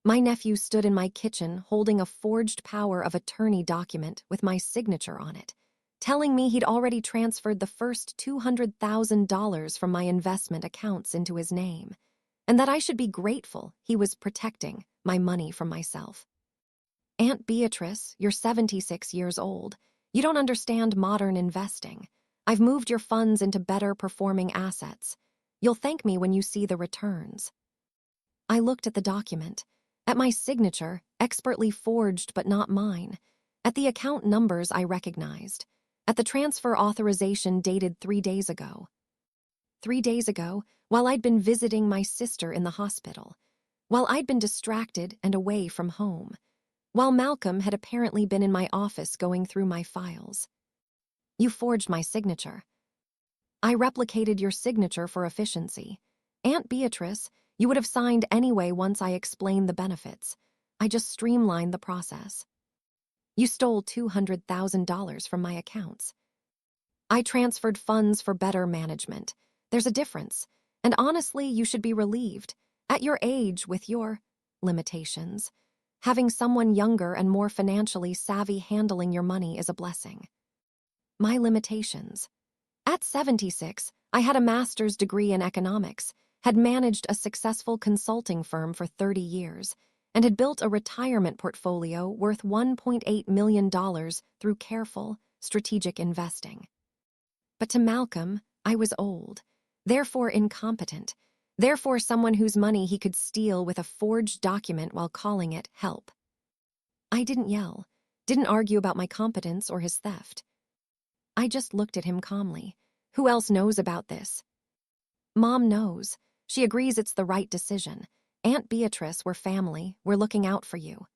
My nephew stood in my kitchen holding a forged power of attorney document with my signature on it, telling me he'd already transferred the first $200,000 from my investment accounts into his name, and that I should be grateful he was protecting my money from myself. Aunt Beatrice, you're 76 years old. You don't understand modern investing. I've moved your funds into better performing assets. You'll thank me when you see the returns. I looked at the document, at my signature, expertly forged but not mine, at the account numbers I recognized, at the transfer authorization dated 3 days ago. 3 days ago, while I'd been visiting my sister in the hospital, while I'd been distracted and away from home, while Malcolm had apparently been in my office going through my files. You forged my signature. I replicated your signature for efficiency. Aunt Beatrice, you would have signed anyway once I explained the benefits. I just streamlined the process. You stole $200,000 from my accounts. I transferred funds for better management. There's a difference, and honestly, you should be relieved. At your age, with your limitations, having someone younger and more financially savvy handling your money is a blessing. My limitations. At 76, I had a master's degree in economics, had managed a successful consulting firm for 30 years, and had built a retirement portfolio worth $1.8 million through careful, strategic investing. But to Malcolm, I was old, therefore incompetent, therefore someone whose money he could steal with a forged document while calling it help. I didn't yell, didn't argue about my competence or his theft. I just looked at him calmly. Who else knows about this? Mom knows. She agrees it's the right decision. Aunt Beatrice, we're family. We're looking out for you.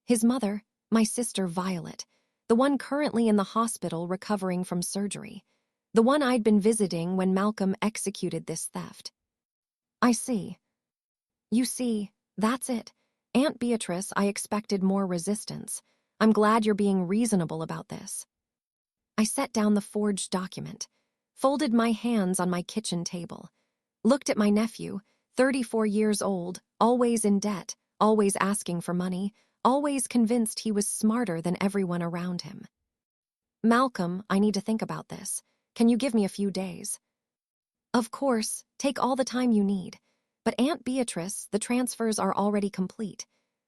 His mother, my sister Violet, the one currently in the hospital recovering from surgery, the one I'd been visiting when Malcolm executed this theft. I see. You see, that's it. Aunt Beatrice, I expected more resistance. I'm glad you're being reasonable about this. I set down the forged document, folded my hands on my kitchen table, looked at my nephew, 34 years old, always in debt, always asking for money, always convinced he was smarter than everyone around him. Malcolm, I need to think about this. Can you give me a few days? Of course, take all the time you need. But Aunt Beatrice, the transfers are already complete.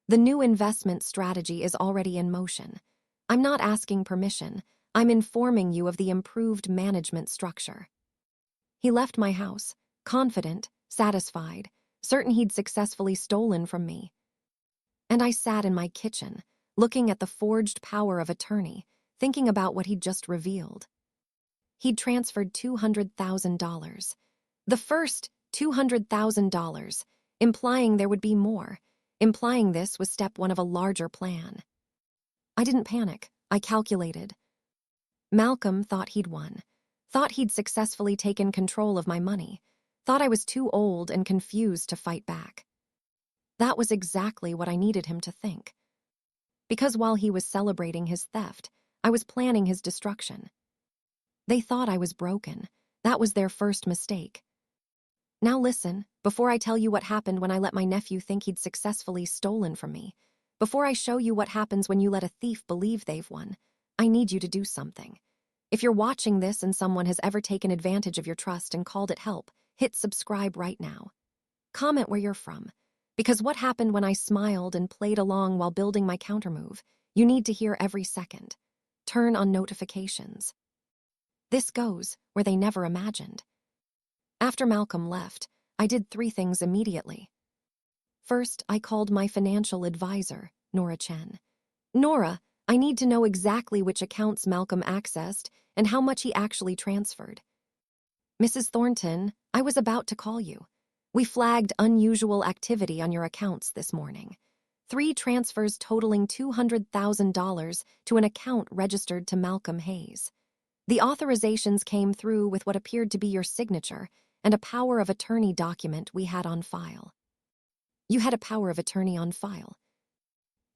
The new investment strategy is already in motion. I'm not asking permission. I'm informing you of the improved management structure. He left my house, confident, satisfied, certain he'd successfully stolen from me. And I sat in my kitchen, looking at the forged power of attorney, thinking about what he'd just revealed. He'd transferred $200,000. The first $200,000, implying there would be more, implying this was step one of a larger plan. I didn't panic. I calculated. Malcolm thought he'd won, thought he'd successfully taken control of my money, thought I was too old and confused to fight back. That was exactly what I needed him to think. Because while he was celebrating his theft, I was planning his destruction. They thought I was broken. That was their first mistake. Now listen, before I tell you what happened when I let my nephew think he'd successfully stolen from me, before I show you what happens when you let a thief believe they've won, I need you to do something. If you're watching this and someone has ever taken advantage of your trust and called it help, hit subscribe right now. Comment where you're from, because what happened when I smiled and played along while building my countermove, you need to hear every second. Turn on notifications. This goes where they never imagined. After Malcolm left, I did 3 things immediately. First, I called my financial advisor, Nora Chen. Nora, I need to know exactly which accounts Malcolm accessed and how much he actually transferred. Mrs. Thornton, I was about to call you. We flagged unusual activity on your accounts this morning. 3 transfers totaling $200,000 to an account registered to Malcolm Hayes. The authorizations came through with what appeared to be your signature and a power of attorney document we had on file. You had a power of attorney on file?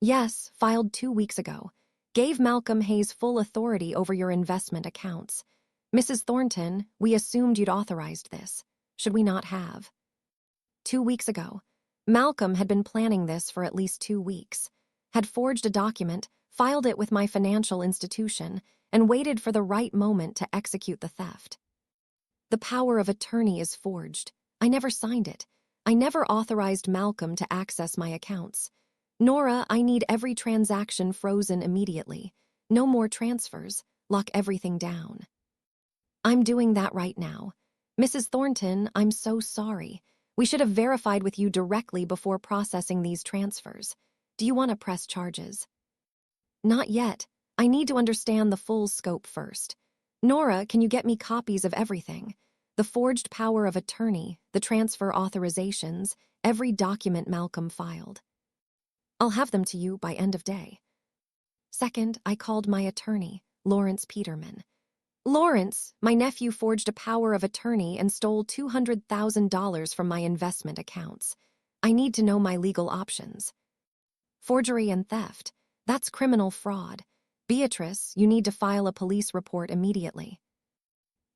Yes, filed 2 weeks ago. Gave Malcolm Hayes full authority over your investment accounts. Mrs. Thornton, we assumed you'd authorized this. Should we not have? 2 weeks ago. Malcolm had been planning this for at least 2 weeks, had forged a document, filed it with my financial institution, and waited for the right moment to execute the theft. The power of attorney is forged. I never signed it. I never authorized Malcolm to access my accounts. Nora, I need every transaction frozen immediately. No more transfers. Lock everything down. I'm doing that right now. Mrs. Thornton, I'm so sorry. We should have verified with you directly before processing these transfers. Do you want to press charges? Not yet. I need to understand the full scope first. Nora, can you get me copies of everything? The forged power of attorney, the transfer authorizations, every document Malcolm filed. I'll have them to you by end of day. Second, I called my attorney, Lawrence Peterman. Lawrence, my nephew forged a power of attorney and stole $200,000 from my investment accounts. I need to know my legal options. Forgery and theft. That's criminal fraud. Beatrice, you need to file a police report immediately.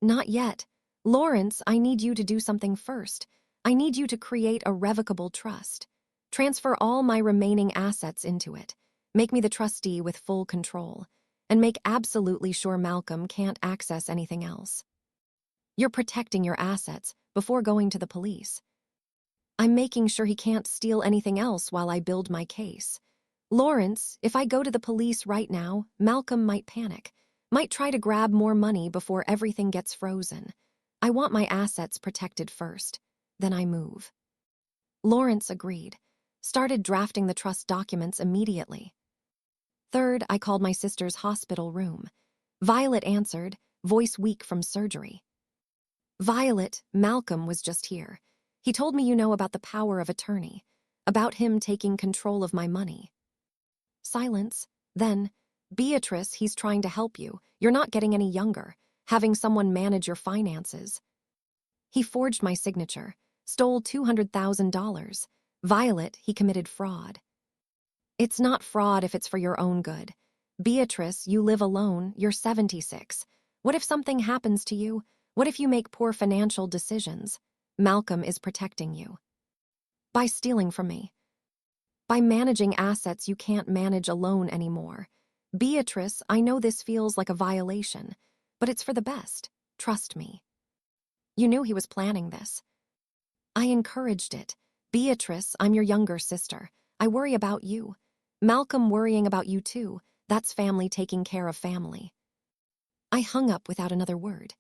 Not yet. Lawrence, I need you to do something first. I need you to create a revocable trust. Transfer all my remaining assets into it. Make me the trustee with full control. And make absolutely sure Malcolm can't access anything else. You're protecting your assets before going to the police. I'm making sure he can't steal anything else while I build my case. Lawrence, if I go to the police right now, Malcolm might panic, might try to grab more money before everything gets frozen. I want my assets protected first, then I move. Lawrence agreed, started drafting the trust documents immediately. Third, I called my sister's hospital room. Violet answered, voice weak from surgery. Violet, Malcolm was just here. He told me you know about the power of attorney, about him taking control of my money. Silence. Then, Beatrice, he's trying to help you. You're not getting any younger, having someone manage your finances. He forged my signature, stole $200,000. Violet, he committed fraud. It's not fraud if it's for your own good. Beatrice, you live alone, you're 76. What if something happens to you? What if you make poor financial decisions? Malcolm is protecting you. By stealing from me. By managing assets you can't manage alone anymore. Beatrice, I know this feels like a violation, but it's for the best. Trust me. You knew he was planning this. I encouraged it. Beatrice, I'm your younger sister. I worry about you. Malcolm worrying about you too. That's family taking care of family. I hung up without another word.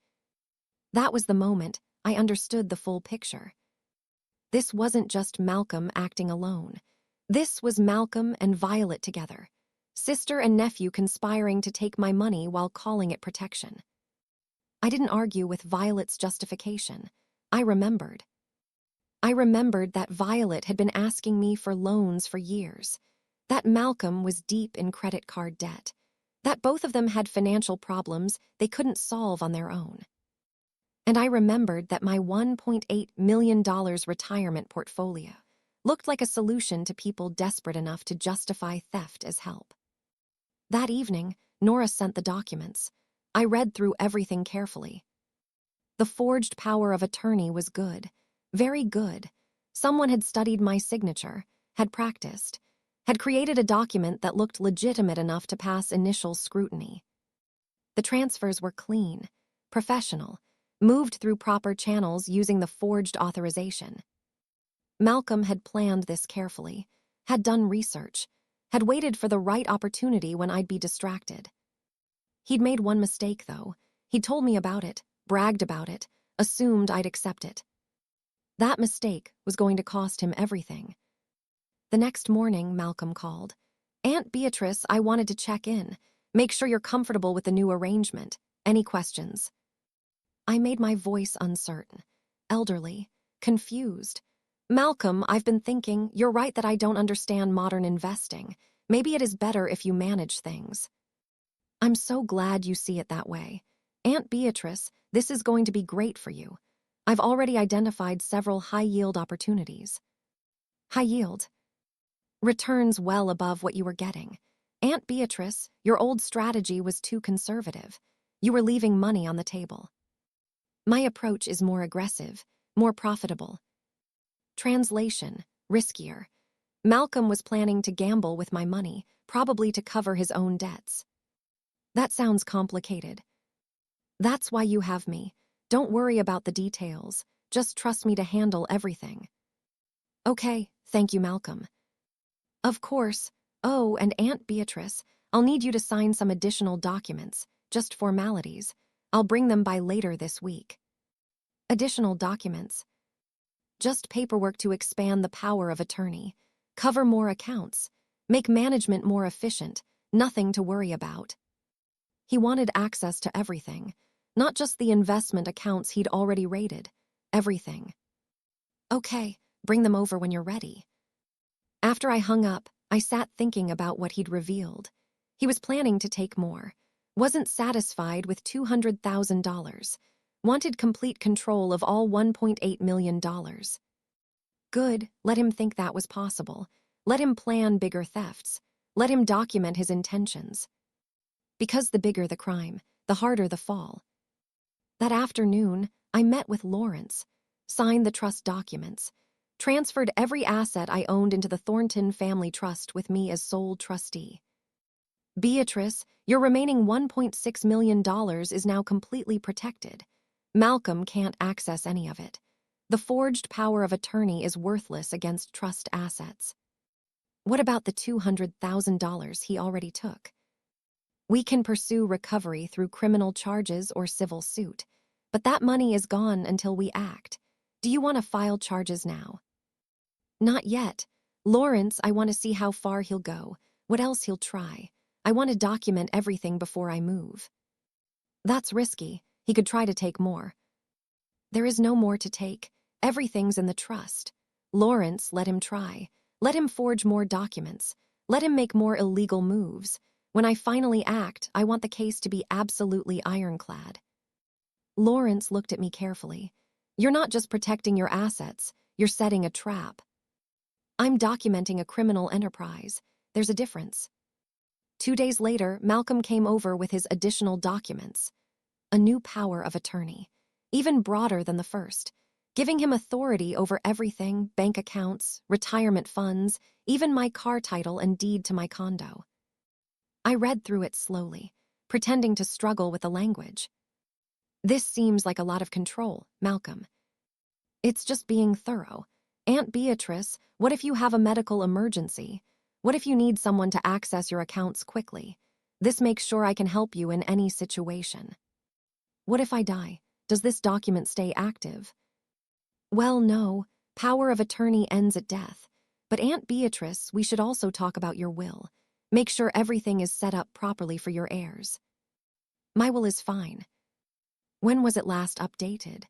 That was the moment I understood the full picture. This wasn't just Malcolm acting alone. This was Malcolm and Violet together. Sister and nephew conspiring to take my money while calling it protection. I didn't argue with Violet's justification. I remembered. I remembered that Violet had been asking me for loans for years, that Malcolm was deep in credit card debt, that both of them had financial problems they couldn't solve on their own. And I remembered that my $1.8 million retirement portfolio looked like a solution to people desperate enough to justify theft as help. That evening, Nora sent the documents. I read through everything carefully. The forged power of attorney was good, very good. Someone had studied my signature, had practiced, had created a document that looked legitimate enough to pass initial scrutiny. The transfers were clean, professional, moved through proper channels using the forged authorization. Malcolm had planned this carefully, had done research, had waited for the right opportunity when I'd be distracted. He'd made one mistake, though. He'd told me about it, bragged about it, assumed I'd accept it. That mistake was going to cost him everything. The next morning, Malcolm called. Aunt Beatrice, I wanted to check in, make sure you're comfortable with the new arrangement. Any questions? I made my voice uncertain, elderly, confused. Malcolm, I've been thinking, you're right that I don't understand modern investing. Maybe it is better if you manage things. I'm so glad you see it that way. Aunt Beatrice, this is going to be great for you. I've already identified several high-yield opportunities. High yield. Returns well above what you were getting. Aunt Beatrice, your old strategy was too conservative. You were leaving money on the table. My approach is more aggressive, more profitable. Translation, riskier. Malcolm was planning to gamble with my money, probably to cover his own debts. That sounds complicated. That's why you have me. Don't worry about the details. Just trust me to handle everything. Okay, thank you, Malcolm. Of course. Oh, and Aunt Beatrice, I'll need you to sign some additional documents, just formalities. I'll bring them by later this week. Additional documents. Just paperwork to expand the power of attorney, cover more accounts, make management more efficient, nothing to worry about. He wanted access to everything, not just the investment accounts he'd already raided, everything. Okay, bring them over when you're ready. After I hung up, I sat thinking about what he'd revealed. He was planning to take more, wasn't satisfied with $200,000, wanted complete control of all $1.8 million. Good, let him think that was possible. Let him plan bigger thefts. Let him document his intentions. Because the bigger the crime, the harder the fall. That afternoon, I met with Lawrence, signed the trust documents, transferred every asset I owned into the Thornton Family Trust with me as sole trustee. Beatrice, your remaining $1.6 million is now completely protected. Malcolm can't access any of it. The forged power of attorney is worthless against trust assets. What about the $200,000 he already took? We can pursue recovery through criminal charges or civil suit, but that money is gone until we act. Do you want to file charges now? Not yet. Lawrence, I want to see how far he'll go, what else he'll try. I want to document everything before I move. That's risky. He could try to take more. There is no more to take. Everything's in the trust. Lawrence, let him try. Let him forge more documents. Let him make more illegal moves. When I finally act, I want the case to be absolutely ironclad. Lawrence looked at me carefully. You're not just protecting your assets, you're setting a trap. I'm documenting a criminal enterprise. There's a difference. 2 days later, Malcolm came over with his additional documents. A new power of attorney, even broader than the first, giving him authority over everything, bank accounts, retirement funds, even my car title and deed to my condo. I read through it slowly, pretending to struggle with the language. This seems like a lot of control, Malcolm. It's just being thorough. Aunt Beatrice, what if you have a medical emergency? What if you need someone to access your accounts quickly? This makes sure I can help you in any situation. What if I die? Does this document stay active? Well, no. Power of attorney ends at death. But Aunt Beatrice, we should also talk about your will. Make sure everything is set up properly for your heirs. My will is fine. When was it last updated?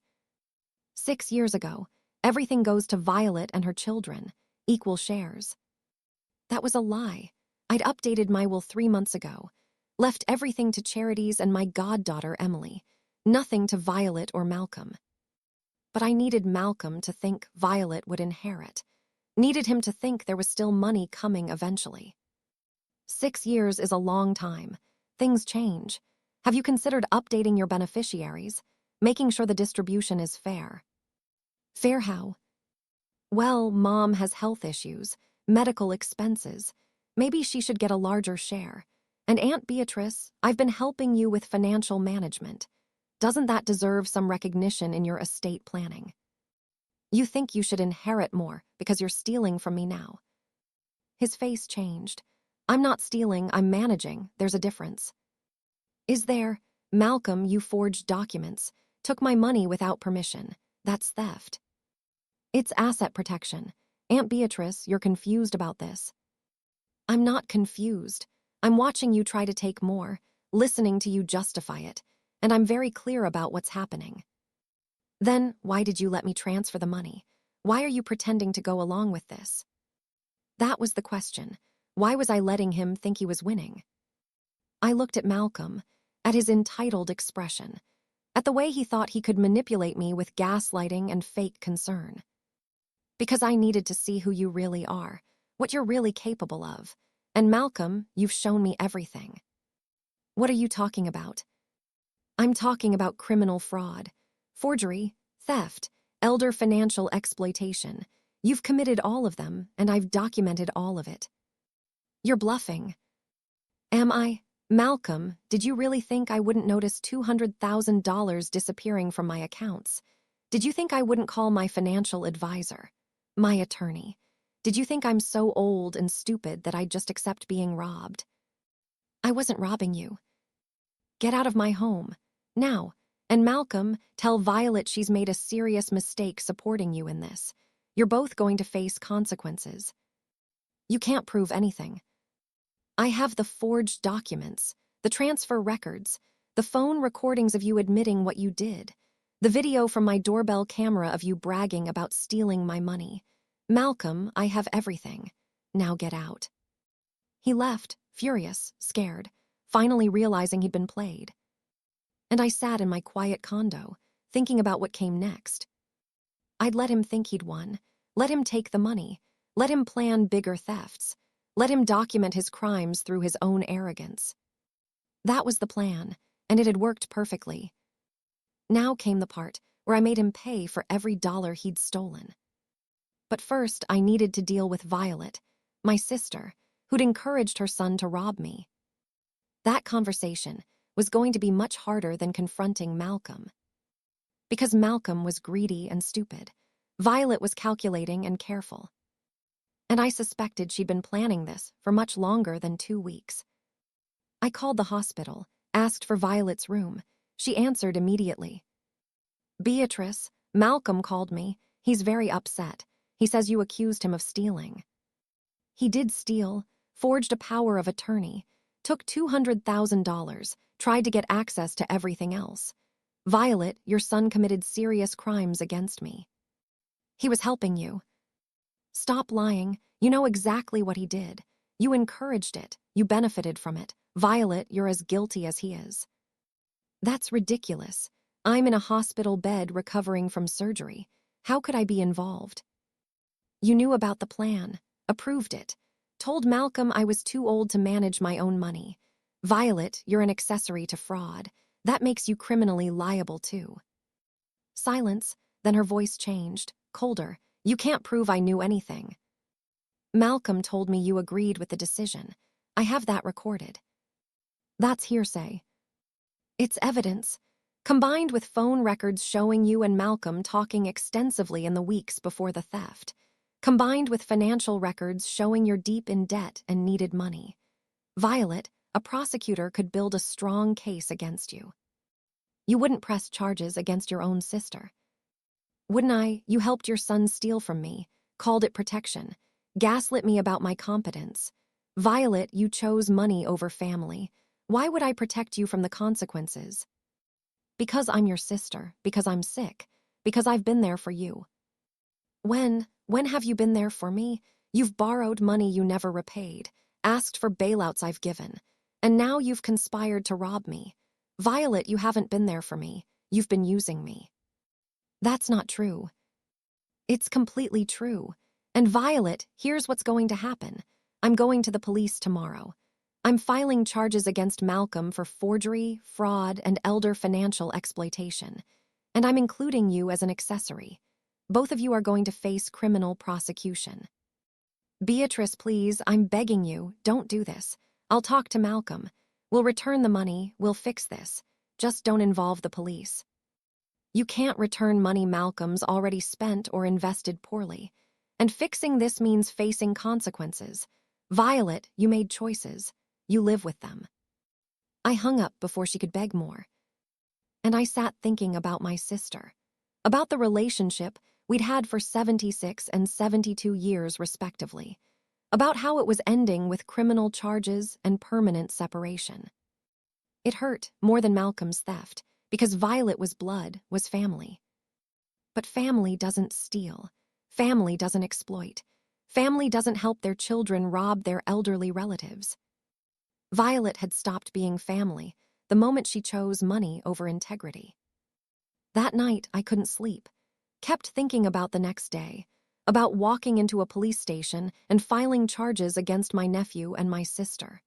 6 years ago. Everything goes to Violet and her children, equal shares. That was a lie. I'd updated my will 3 months ago. Left everything to charities and my goddaughter, Emily. Nothing to Violet or Malcolm. But I needed Malcolm to think Violet would inherit. Needed him to think there was still money coming eventually. 6 years is a long time. Things change. Have you considered updating your beneficiaries, making sure the distribution is fair? Fair how? Well, Mom has health issues, medical expenses. Maybe she should get a larger share. And Aunt Beatrice, I've been helping you with financial management. Doesn't that deserve some recognition in your estate planning? You think you should inherit more because you're stealing from me now. His face changed. I'm not stealing, I'm managing. There's a difference. Is there? Malcolm, you forged documents, took my money without permission. That's theft. It's asset protection. Aunt Beatrice, you're confused about this. I'm not confused. I'm watching you try to take more, listening to you justify it, and I'm very clear about what's happening. Then, why did you let me transfer the money? Why are you pretending to go along with this? That was the question. Why was I letting him think he was winning? I looked at Malcolm, at his entitled expression, at the way he thought he could manipulate me with gaslighting and fake concern. Because I needed to see who you really are, what you're really capable of. And Malcolm, you've shown me everything. What are you talking about? I'm talking about criminal fraud, forgery, theft, elder financial exploitation. You've committed all of them, and I've documented all of it. You're bluffing. Am I? Malcolm, did you really think I wouldn't notice $200,000 disappearing from my accounts? Did you think I wouldn't call my financial advisor, my attorney? Did you think I'm so old and stupid that I'd just accept being robbed? I wasn't robbing you. Get out of my home. Now. And Malcolm, tell Violet she's made a serious mistake supporting you in this. You're both going to face consequences. You can't prove anything. I have the forged documents, the transfer records, the phone recordings of you admitting what you did, the video from my doorbell camera of you bragging about stealing my money. Malcolm, I have everything. Now get out. He left, furious, scared, finally realizing he'd been played. And I sat in my quiet condo, thinking about what came next. I'd let him think he'd won, let him take the money, let him plan bigger thefts, let him document his crimes through his own arrogance. That was the plan, and it had worked perfectly. Now came the part where I made him pay for every dollar he'd stolen. But first, I needed to deal with Violet, my sister, who'd encouraged her son to rob me. That conversation was going to be much harder than confronting Malcolm. Because Malcolm was greedy and stupid, Violet was calculating and careful. And I suspected she'd been planning this for much longer than 2 weeks. I called the hospital, asked for Violet's room. She answered immediately. Beatrice, Malcolm called me. He's very upset. He says you accused him of stealing. He did steal, forged a power of attorney, took $200,000, tried to get access to everything else. Violet, your son committed serious crimes against me. He was helping you. Stop lying. You know exactly what he did. You encouraged it. You benefited from it. Violet, you're as guilty as he is. That's ridiculous. I'm in a hospital bed recovering from surgery. How could I be involved? You knew about the plan, approved it, told Malcolm I was too old to manage my own money. Violet, you're an accessory to fraud. That makes you criminally liable too. Silence, then her voice changed, colder. You can't prove I knew anything. Malcolm told me you agreed with the decision. I have that recorded. That's hearsay. It's evidence, combined with phone records showing you and Malcolm talking extensively in the weeks before the theft, combined with financial records showing you're deep in debt and needed money. Violet, a prosecutor could build a strong case against you. You wouldn't press charges against your own sister. Wouldn't I? You helped your son steal from me, called it protection, gaslit me about my competence. Violet, you chose money over family. Why would I protect you from the consequences? Because I'm your sister, because I'm sick, because I've been there for you. When have you been there for me? You've borrowed money you never repaid, asked for bailouts I've given, and now you've conspired to rob me. Violet, you haven't been there for me. You've been using me. That's not true. It's completely true. And Violet, here's what's going to happen. I'm going to the police tomorrow. I'm filing charges against Malcolm for forgery, fraud, and elder financial exploitation. And I'm including you as an accessory. Both of you are going to face criminal prosecution. Beatrice, please, I'm begging you, don't do this. I'll talk to Malcolm. We'll return the money, we'll fix this. Just don't involve the police. You can't return money Malcolm's already spent or invested poorly. And fixing this means facing consequences. Violet, you made choices. You live with them. I hung up before she could beg more. And I sat thinking about my sister, about the relationship we'd had for 76 and 72 years respectively, about how it was ending with criminal charges and permanent separation. It hurt more than Malcolm's theft, because Violet was blood, was family. But family doesn't steal. Family doesn't exploit. Family doesn't help their children rob their elderly relatives. Violet had stopped being family the moment she chose money over integrity. That night, I couldn't sleep, kept thinking about the next day, about walking into a police station and filing charges against my nephew and my sister.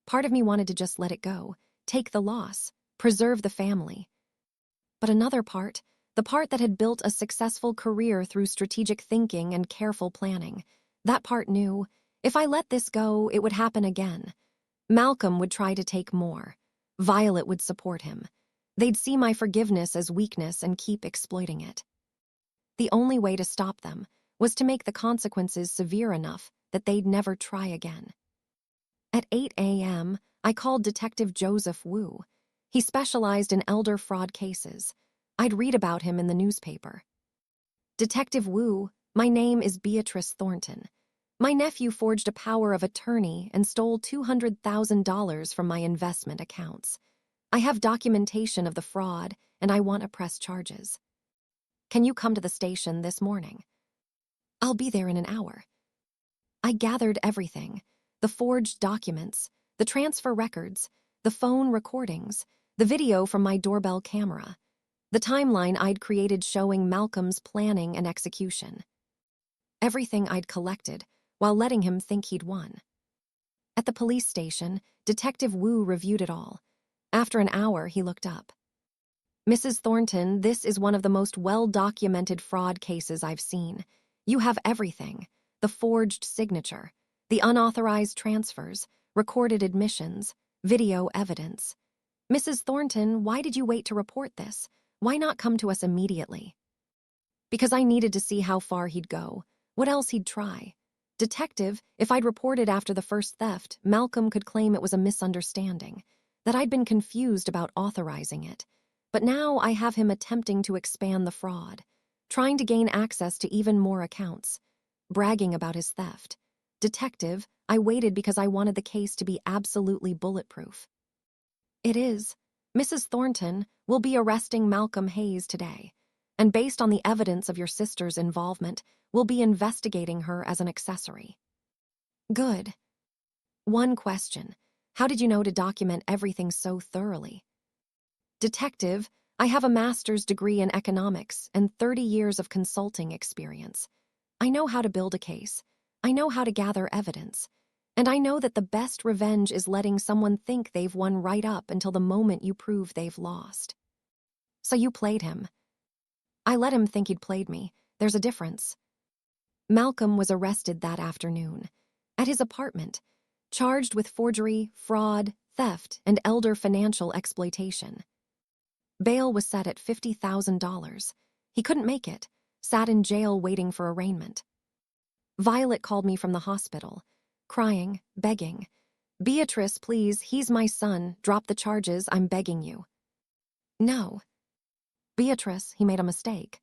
Part of me wanted to just let it go, take the loss, preserve the family. But another part, The part that had built a successful career through strategic thinking and careful planning. That part knew, if I let this go, it would happen again. Malcolm would try to take more. Violet would support him. They'd see my forgiveness as weakness and keep exploiting it. The only way to stop them was to make the consequences severe enough that they'd never try again. At 8 a.m., I called Detective Joseph Wu. He specialized in elder fraud cases. I'd read about him in the newspaper. Detective Wu, my name is Beatrice Thornton. My nephew forged a power of attorney and stole $200,000 from my investment accounts. I have documentation of the fraud, and I want to press charges. Can you come to the station this morning? I'll be there in an hour. I gathered everything: the forged documents, the transfer records, the phone recordings, the video from my doorbell camera, the timeline I'd created showing Malcolm's planning and execution. Everything I'd collected while letting him think he'd won. At the police station, Detective Wu reviewed it all. After an hour, he looked up. Mrs. Thornton, this is one of the most well-documented fraud cases I've seen. You have everything: the forged signature, the unauthorized transfers, recorded admissions, video evidence. Mrs. Thornton, why did you wait to report this? Why not come to us immediately? Because I needed to see how far he'd go, what else he'd try. Detective, if I'd reported after the first theft, Malcolm could claim it was a misunderstanding, that I'd been confused about authorizing it. But now I have him attempting to expand the fraud, trying to gain access to even more accounts, bragging about his theft. Detective, I waited because I wanted the case to be absolutely bulletproof. It is. Mrs. Thornton will be arresting Malcolm Hayes today, and based on the evidence of your sister's involvement, we'll be investigating her as an accessory. Good. One question: how did you know to document everything so thoroughly? Detective, I have a master's degree in economics and 30 years of consulting experience. I know how to build a case. I know how to gather evidence. And I know that the best revenge is letting someone think they've won right up until the moment you prove they've lost. So you played him. I let him think he'd played me. There's a difference. Malcolm was arrested that afternoon, at his apartment, charged with forgery, fraud, theft, and elder financial exploitation. Bail was set at $50,000. He couldn't make it, sat in jail waiting for arraignment. Violet called me from the hospital, crying, begging. Beatrice, please, he's my son. Drop the charges, I'm begging you. No. Beatrice, he made a mistake.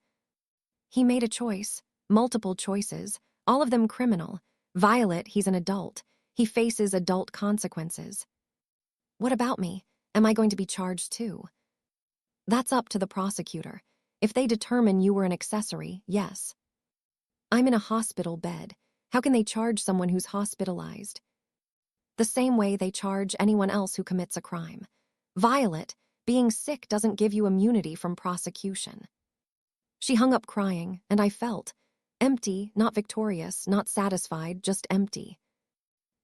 He made a choice, multiple choices, all of them criminal. Violet, he's an adult. He faces adult consequences. What about me? Am I going to be charged too? That's up to the prosecutor. If they determine you were an accessory, yes. I'm in a hospital bed. How can they charge someone who's hospitalized? The same way they charge anyone else who commits a crime. Violet, being sick doesn't give you immunity from prosecution. She hung up crying, and I felt empty, not victorious, not satisfied, just empty.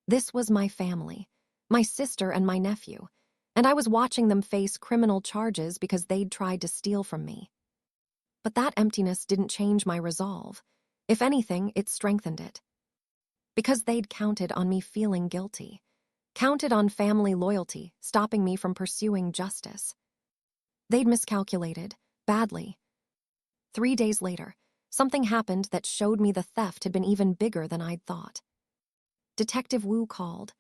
This was my family, my sister and my nephew, and I was watching them face criminal charges because they'd tried to steal from me. But that emptiness didn't change my resolve. If anything, it strengthened it. Because they'd counted on me feeling guilty, counted on family loyalty, stopping me from pursuing justice. They'd miscalculated, badly. 3 days later, something happened that showed me the theft had been even bigger than I'd thought. Detective Wu called.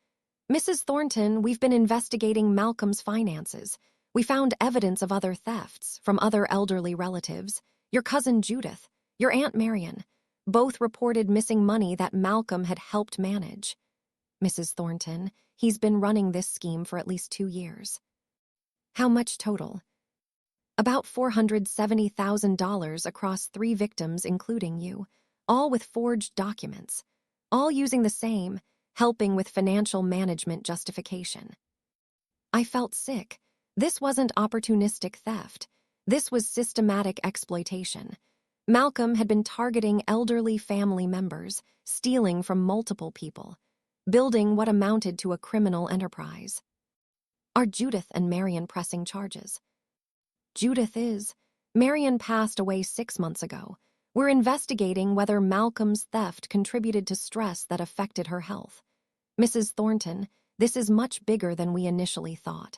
Mrs. Thornton, we've been investigating Malcolm's finances. We found evidence of other thefts from other elderly relatives. Your cousin Judith, your Aunt Marion, both reported missing money that Malcolm had helped manage. Mrs. Thornton, he's been running this scheme for at least 2 years. How much total? About $470,000 across 3 victims, including you, all with forged documents, all using the same, helping with financial management justification. I felt sick. This wasn't opportunistic theft. This was systematic exploitation. Malcolm had been targeting elderly family members, stealing from multiple people, building what amounted to a criminal enterprise. Are Judith and Marion pressing charges? Judith is. Marion passed away 6 months ago. We're investigating whether Malcolm's theft contributed to stress that affected her health. Mrs. Thornton, this is much bigger than we initially thought.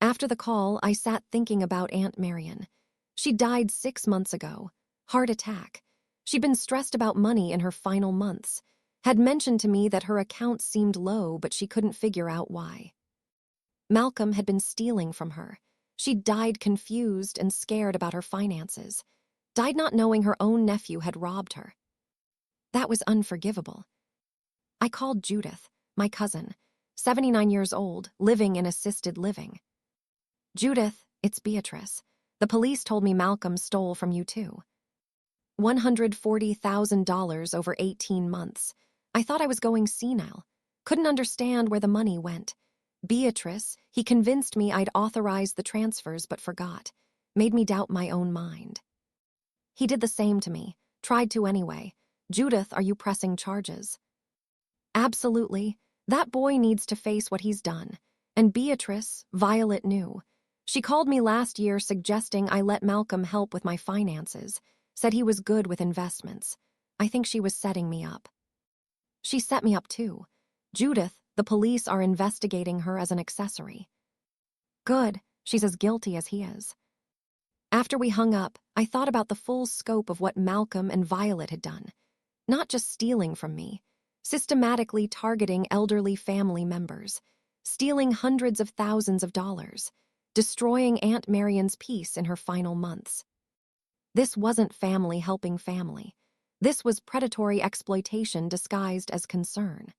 After the call, I sat thinking about Aunt Marion. She died 6 months ago. Heart attack. She'd been stressed about money in her final months. Had mentioned to me that her account seemed low, but she couldn't figure out why. Malcolm had been stealing from her. She died confused and scared about her finances. Died not knowing her own nephew had robbed her. That was unforgivable. I called Judith, my cousin, 79 years old, living in assisted living. Judith, it's Beatrice. The police told me Malcolm stole from you too. $140,000 over 18 months. I thought I was going senile. Couldn't understand where the money went. Beatrice, he convinced me I'd authorized the transfers but forgot. Made me doubt my own mind. He did the same to me. Tried to anyway. Judith, are you pressing charges? Absolutely. That boy needs to face what he's done. And Beatrice, Violet knew. She called me last year suggesting I let Malcolm help with my finances. Said he was good with investments. I think she was setting me up. She set me up too. Judith, the police are investigating her as an accessory. Good, she's as guilty as he is. After we hung up, I thought about the full scope of what Malcolm and Violet had done. Not just stealing from me, systematically targeting elderly family members, stealing hundreds of thousands of dollars, destroying Aunt Marion's peace in her final months. This wasn't family helping family. This was predatory exploitation disguised as concern.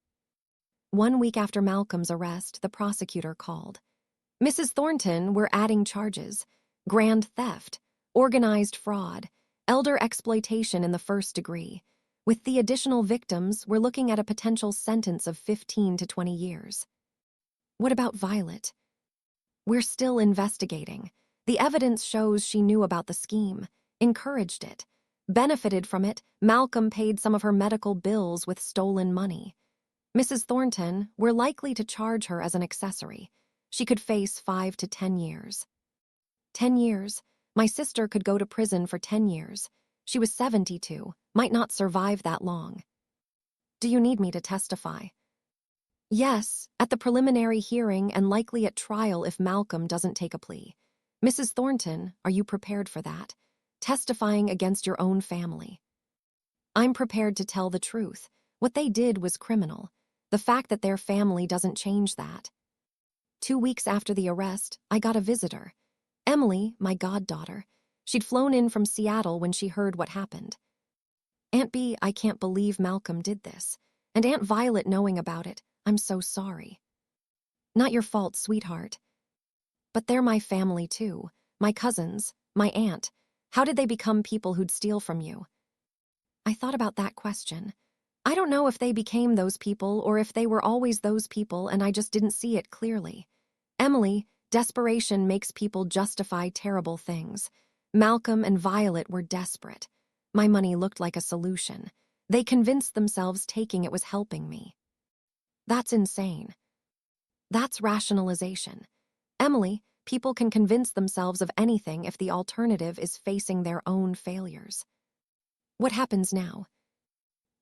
1 week after Malcolm's arrest, the prosecutor called. Mrs. Thornton, we're adding charges. Grand theft, organized fraud, elder exploitation in the first degree. With the additional victims, we're looking at a potential sentence of 15 to 20 years. What about Violet? We're still investigating. The evidence shows she knew about the scheme, encouraged it, benefited from it. Malcolm paid some of her medical bills with stolen money. Mrs. Thornton, we're likely to charge her as an accessory. She could face 5 to 10 years. 10 years? My sister could go to prison for 10 years. She was 72, might not survive that long. Do you need me to testify? Yes, at the preliminary hearing and likely at trial if Malcolm doesn't take a plea. Mrs. Thornton, are you prepared for that? Testifying against your own family. I'm prepared to tell the truth. What they did was criminal. The fact that their family doesn't change that. 2 weeks after the arrest, I got a visitor. Emily, my goddaughter. She'd flown in from Seattle when she heard what happened. Aunt B, I can't believe Malcolm did this. And Aunt Violet knowing about it, I'm so sorry. Not your fault, sweetheart. But they're my family too. My cousins, my aunt. How did they become people who'd steal from you? I thought about that question. I don't know if they became those people or if they were always those people and I just didn't see it clearly. Emily, desperation makes people justify terrible things. Malcolm and Violet were desperate. My money looked like a solution. They convinced themselves taking it was helping me. That's insane. That's rationalization. Emily, people can convince themselves of anything if the alternative is facing their own failures. What happens now?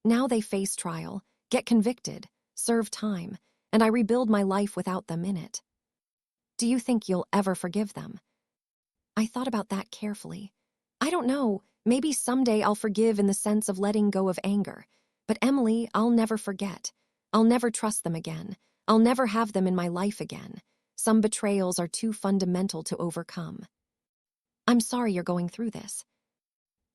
Now they face trial, get convicted, serve time, and I rebuild my life without them in it. Do you think you'll ever forgive them? I thought about that carefully. I don't know, maybe someday I'll forgive in the sense of letting go of anger. But Emily, I'll never forget. I'll never trust them again. I'll never have them in my life again. Some betrayals are too fundamental to overcome. I'm sorry you're going through this.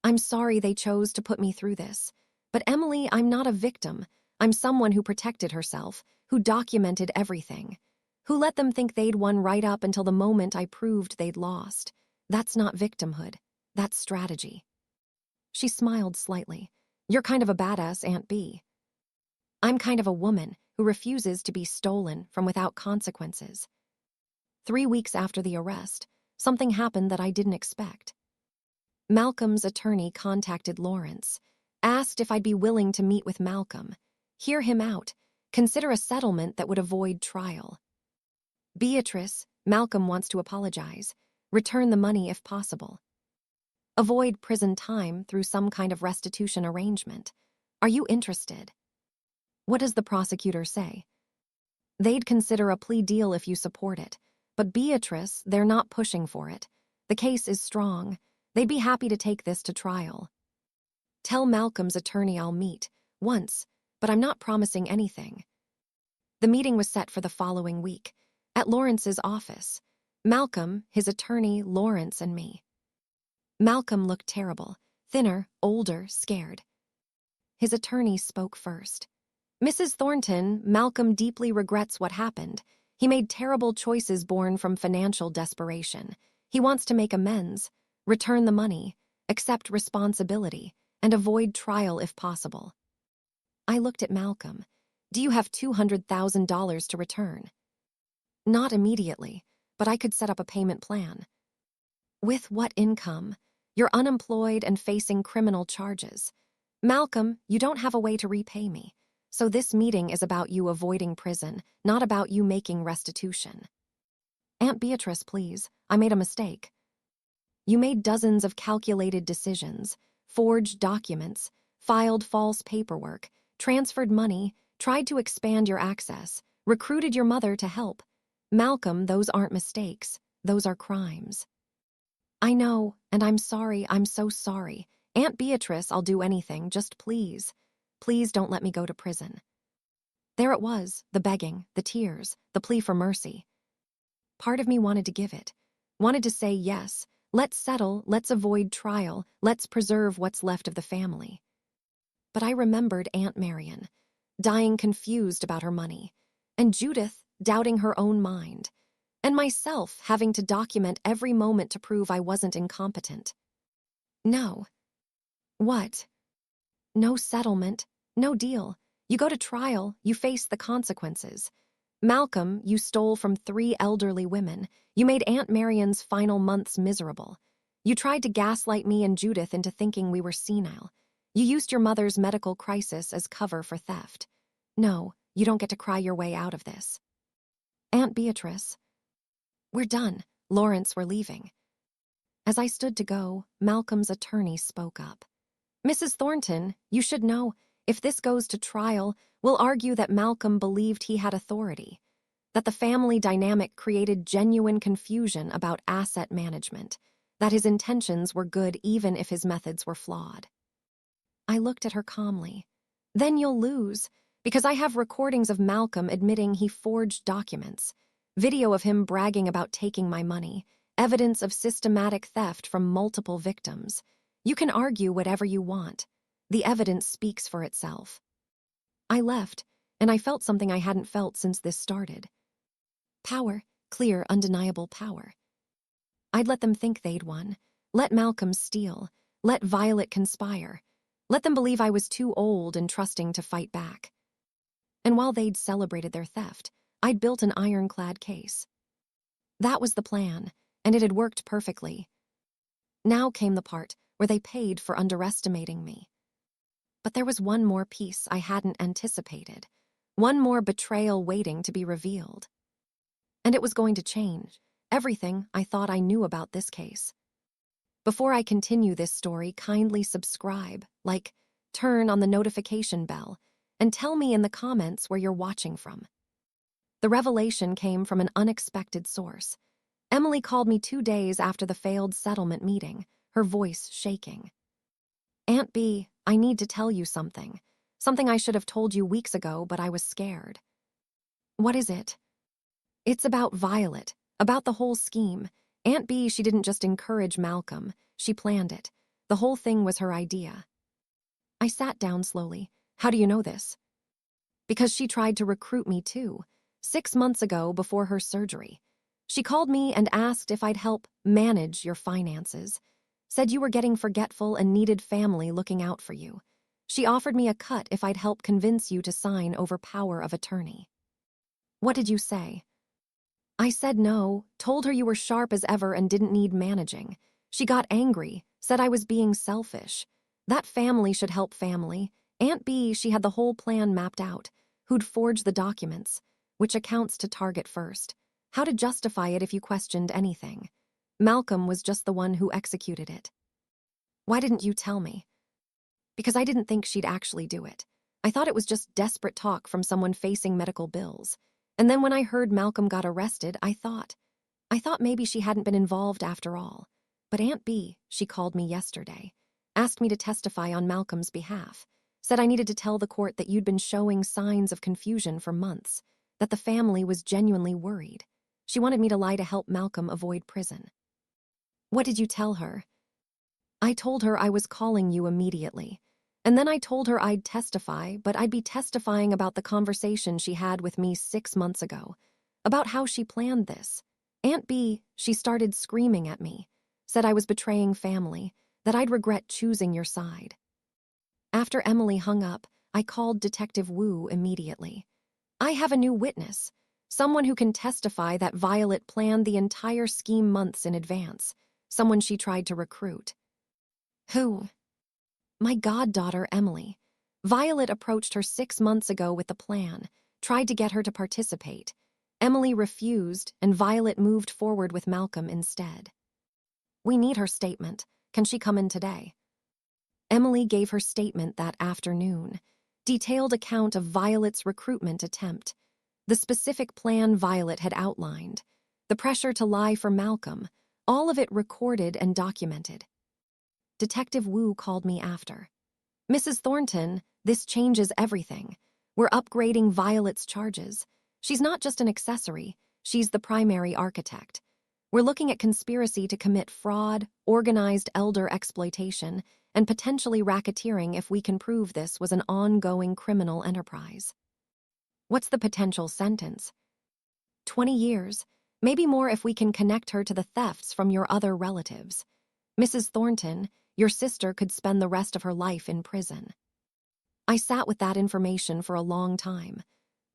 I'm sorry they chose to put me through this. But Emily, I'm not a victim. I'm someone who protected herself, who documented everything, who let them think they'd won right up until the moment I proved they'd lost. That's not victimhood. That's strategy. She smiled slightly. You're kind of a badass, Aunt B. I'm kind of a woman who refuses to be stolen from without consequences. 3 weeks after the arrest, something happened that I didn't expect. Malcolm's attorney contacted Lawrence, asked if I'd be willing to meet with Malcolm, hear him out, consider a settlement that would avoid trial. Beatrice, Malcolm wants to apologize, return the money if possible. avoid prison time through some kind of restitution arrangement. Are you interested? What does the prosecutor say? They'd consider a plea deal if you support it. But Beatrice, they're not pushing for it. The case is strong. They'd be happy to take this to trial. Tell Malcolm's attorney I'll meet, once, but I'm not promising anything. The meeting was set for the following week, at Lawrence's office. Malcolm, his attorney, Lawrence, and me. Malcolm looked terrible, thinner, older, scared. His attorney spoke first. Mrs. Thornton, Malcolm deeply regrets what happened. He made terrible choices born from financial desperation. He wants to make amends, return the money, accept responsibility, and avoid trial if possible. I looked at Malcolm. Do you have $200,000 to return? Not immediately, but I could set up a payment plan. With what income? You're unemployed and facing criminal charges. Malcolm, you don't have a way to repay me. So this meeting is about you avoiding prison, not about you making restitution. Aunt Beatrice, please, I made a mistake. You made dozens of calculated decisions, forged documents, filed false paperwork, transferred money, tried to expand your access, recruited your mother to help. Malcolm, those aren't mistakes, those are crimes. I know, and I'm sorry, I'm so sorry. Aunt Beatrice, I'll do anything, just please. Please don't let me go to prison. There it was, the begging, the tears, the plea for mercy. Part of me wanted to give it, wanted to say yes, let's settle, let's avoid trial, let's preserve what's left of the family. But I remembered Aunt Marion, dying confused about her money, and Judith doubting her own mind, and myself having to document every moment to prove I wasn't incompetent. No. What? No settlement, no deal. You go to trial, you face the consequences. Malcolm, you stole from 3 elderly women. You made Aunt Marion's final months miserable. You tried to gaslight me and Judith into thinking we were senile. You used your mother's medical crisis as cover for theft. No, you don't get to cry your way out of this. Aunt Beatrice. We're done. Lawrence, we're leaving. As I stood to go, Malcolm's attorney spoke up. Mrs. Thornton, you should know, if this goes to trial, we'll argue that Malcolm believed he had authority, that the family dynamic created genuine confusion about asset management, that his intentions were good even if his methods were flawed. I looked at her calmly. Then you'll lose, because I have recordings of Malcolm admitting he forged documents, video of him bragging about taking my money, evidence of systematic theft from multiple victims. You can argue whatever you want. The evidence speaks for itself. I left, and I felt something I hadn't felt since this started. Power, clear, undeniable power. I'd let them think they'd won. Let Malcolm steal. Let Violet conspire. Let them believe I was too old and trusting to fight back. And while they'd celebrated their theft, I'd built an ironclad case. That was the plan, and it had worked perfectly. Now came the part where they paid for underestimating me. But there was one more piece I hadn't anticipated, one more betrayal waiting to be revealed. And it was going to change everything I thought I knew about this case. Before I continue this story, kindly subscribe, like, turn on the notification bell, and tell me in the comments where you're watching from. The revelation came from an unexpected source. Emily called me 2 days after the failed settlement meeting, her voice shaking. Aunt B, I need to tell you something. Something I should have told you weeks ago, but I was scared. What is it? It's about Violet, about the whole scheme. Aunt B, she didn't just encourage Malcolm, she planned it. The whole thing was her idea. I sat down slowly. How do you know this? Because she tried to recruit me too, 6 months ago before her surgery. She called me and asked if I'd help manage your finances. Said you were getting forgetful and needed family looking out for you. She offered me a cut if I'd help convince you to sign over power of attorney. What did you say? I said no, told her you were sharp as ever and didn't need managing. She got angry, said I was being selfish. That family should help family. Aunt B, she had the whole plan mapped out. Who'd forge the documents, which accounts to target first, how to justify it if you questioned anything. Malcolm was just the one who executed it. Why didn't you tell me? Because I didn't think she'd actually do it. I thought it was just desperate talk from someone facing medical bills. And then when I heard Malcolm got arrested, I thought maybe she hadn't been involved after all. But Aunt B, she called me yesterday, asked me to testify on Malcolm's behalf, said I needed to tell the court that you'd been showing signs of confusion for months, that the family was genuinely worried. She wanted me to lie to help Malcolm avoid prison. What did you tell her? I told her I was calling you immediately. And then I told her I'd testify, but I'd be testifying about the conversation she had with me 6 months ago, about how she planned this. Aunt B, she started screaming at me, said I was betraying family, that I'd regret choosing your side. After Emily hung up, I called Detective Wu immediately. I have a new witness, someone who can testify that Violet planned the entire scheme months in advance, someone she tried to recruit. Who? My goddaughter, Emily. Violet approached her 6 months ago with the plan, tried to get her to participate. Emily refused, and Violet moved forward with Malcolm instead. We need her statement. Can she come in today? Emily gave her statement that afternoon. Detailed account of Violet's recruitment attempt. The specific plan Violet had outlined. The pressure to lie for Malcolm. All of it recorded and documented. Detective Wu called me after. Mrs. Thornton, this changes everything. We're upgrading Violet's charges. She's not just an accessory, she's the primary architect. We're looking at conspiracy to commit fraud, organized elder exploitation, and potentially racketeering if we can prove this was an ongoing criminal enterprise. What's the potential sentence? 20 years, maybe more if we can connect her to the thefts from your other relatives. Mrs. Thornton, your sister could spend the rest of her life in prison. I sat with that information for a long time.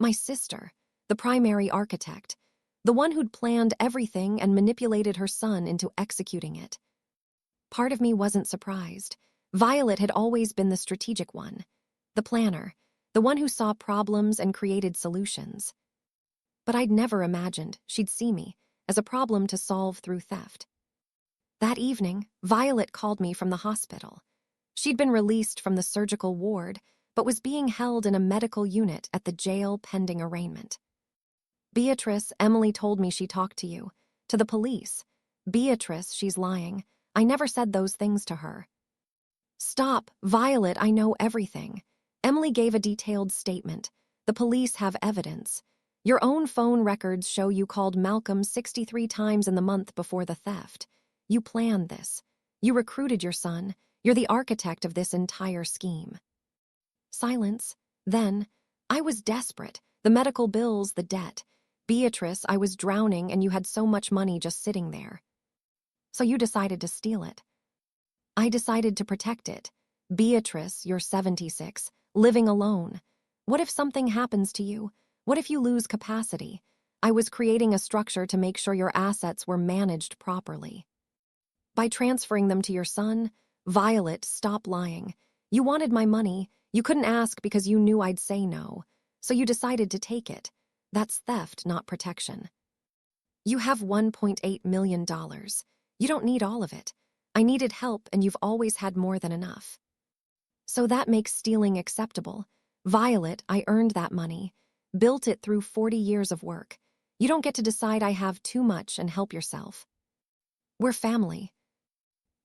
My sister, the primary architect, the one who'd planned everything and manipulated her son into executing it. Part of me wasn't surprised. Violet had always been the strategic one, the planner, the one who saw problems and created solutions. But I'd never imagined she'd see me as a problem to solve through theft. That evening, Violet called me from the hospital. She'd been released from the surgical ward, but was being held in a medical unit at the jail pending arraignment. Beatrice, Emily told me she talked to you. To the police. Beatrice, she's lying. I never said those things to her. Stop, Violet, I know everything. Emily gave a detailed statement. The police have evidence. Your own phone records show you called Malcolm 63 times in the month before the theft. You planned this. You recruited your son. You're the architect of this entire scheme. Silence. Then, I was desperate. The medical bills, the debt. Beatrice, I was drowning and you had so much money just sitting there. So you decided to steal it. I decided to protect it. Beatrice, you're 76, living alone. What if something happens to you? What if you lose capacity? I was creating a structure to make sure your assets were managed properly. By transferring them to your son, Violet, stop lying. You wanted my money. You couldn't ask because you knew I'd say no. So you decided to take it. That's theft, not protection. You have $1.8 million. You don't need all of it. I needed help and you've always had more than enough. So that makes stealing acceptable. Violet, I earned that money. Built it through 40 years of work. You don't get to decide I have too much and help yourself. We're family.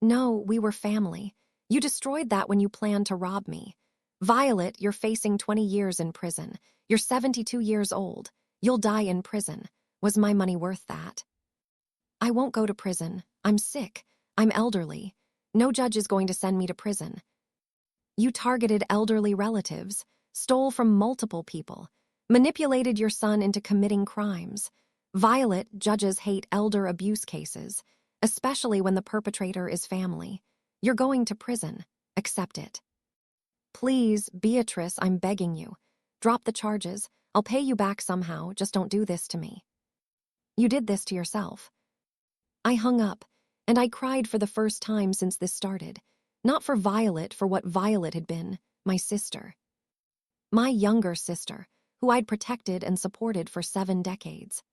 No, we were family. You destroyed that when you planned to rob me. Violet, you're facing 20 years in prison. You're 72 years old. You'll die in prison. Was my money worth that? I won't go to prison. I'm sick. I'm elderly. No judge is going to send me to prison. You targeted elderly relatives, stole from multiple people, manipulated your son into committing crimes. Violet, judges hate elder abuse cases, especially when the perpetrator is family. You're going to prison. Accept it. Please, Beatrice, I'm begging you. Drop the charges. I'll pay you back somehow. Just don't do this to me. You did this to yourself. I hung up, and I cried for the first time since this started. Not for Violet, for what Violet had been, my sister. My younger sister, who I'd protected and supported for 7 decades.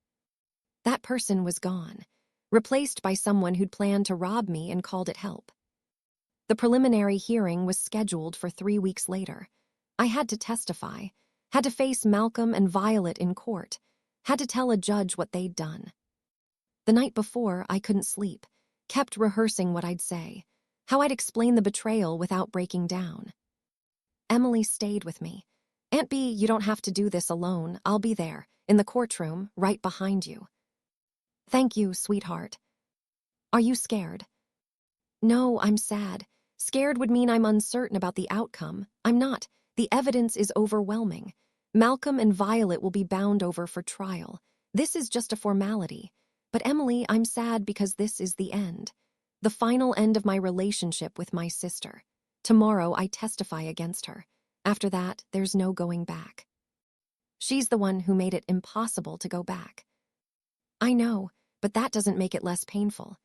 That person was gone, replaced by someone who'd planned to rob me and called it help. The preliminary hearing was scheduled for 3 weeks later. I had to testify, had to face Malcolm and Violet in court, had to tell a judge what they'd done. The night before, I couldn't sleep, kept rehearsing what I'd say, how I'd explain the betrayal without breaking down. Emily stayed with me. "Aunt B, you don't have to do this alone. I'll be there, in the courtroom, right behind you." "Thank you, sweetheart." "Are you scared?" "No, I'm sad. Scared would mean I'm uncertain about the outcome. I'm not. The evidence is overwhelming. Malcolm and Violet will be bound over for trial. This is just a formality. But Emily, I'm sad because this is the end. The final end of my relationship with my sister. Tomorrow I testify against her. After that, there's no going back. She's the one who made it impossible to go back." "I know, but that doesn't make it less painful."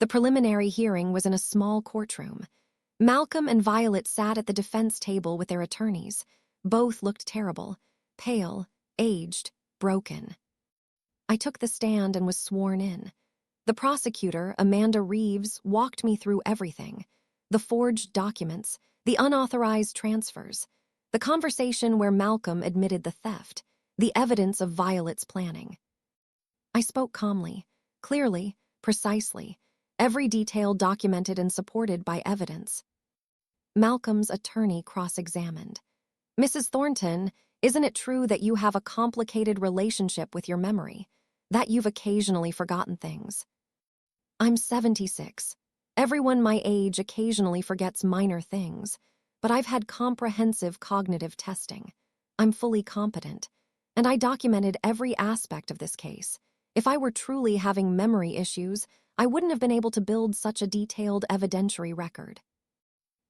The preliminary hearing was in a small courtroom. Malcolm and Violet sat at the defense table with their attorneys. Both looked terrible, pale, aged, broken. I took the stand and was sworn in. The prosecutor, Amanda Reeves, walked me through everything. The forged documents, the unauthorized transfers, the conversation where Malcolm admitted the theft, the evidence of Violet's planning. I spoke calmly, clearly, precisely, every detail documented and supported by evidence. Malcolm's attorney cross-examined. "Mrs. Thornton, isn't it true that you have a complicated relationship with your memory, that you've occasionally forgotten things?" "I'm 76. Everyone my age occasionally forgets minor things, but I've had comprehensive cognitive testing. I'm fully competent, and I documented every aspect of this case. If I were truly having memory issues, I wouldn't have been able to build such a detailed evidentiary record."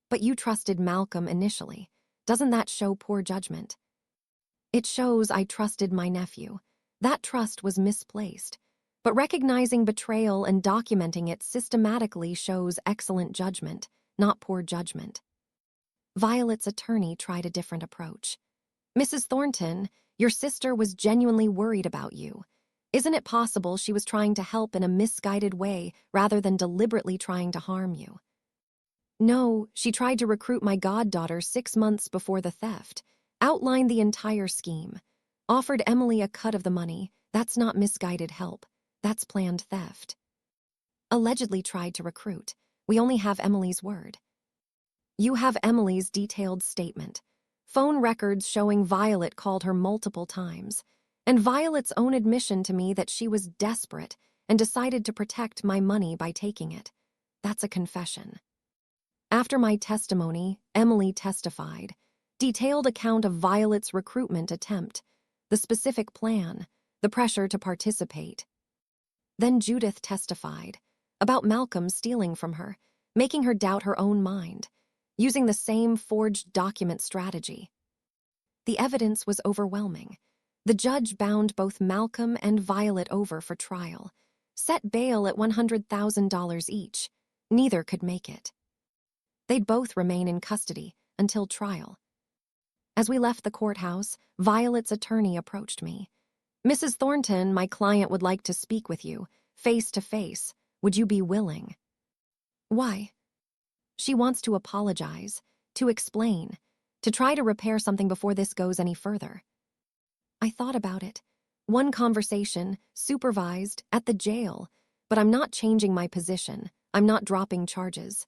"But you trusted Malcolm initially. Doesn't that show poor judgment?" "It shows I trusted my nephew. That trust was misplaced. But recognizing betrayal and documenting it systematically shows excellent judgment, not poor judgment." Violet's attorney tried a different approach. "Mrs. Thornton, your sister was genuinely worried about you. Isn't it possible she was trying to help in a misguided way rather than deliberately trying to harm you?" "No, she tried to recruit my goddaughter 6 months before the theft, outlined the entire scheme, offered Emily a cut of the money. That's not misguided help. That's planned theft." "Allegedly tried to recruit. We only have Emily's word." "You have Emily's detailed statement. Phone records showing Violet called her multiple times, and Violet's own admission to me that she was desperate and decided to protect my money by taking it. That's a confession." After my testimony, Emily testified. Detailed account of Violet's recruitment attempt, the specific plan, the pressure to participate. Then Judith testified about Malcolm stealing from her, making her doubt her own mind, using the same forged document strategy. The evidence was overwhelming. The judge bound both Malcolm and Violet over for trial, set bail at $100,000 each. Neither could make it. They'd both remain in custody until trial. As we left the courthouse, Violet's attorney approached me. "Mrs. Thornton, my client would like to speak with you, face to face. Would you be willing?" "Why?" "She wants to apologize, to explain, to try to repair something before this goes any further." I thought about it. One conversation, supervised, at the jail, but I'm not changing my position. I'm not dropping charges.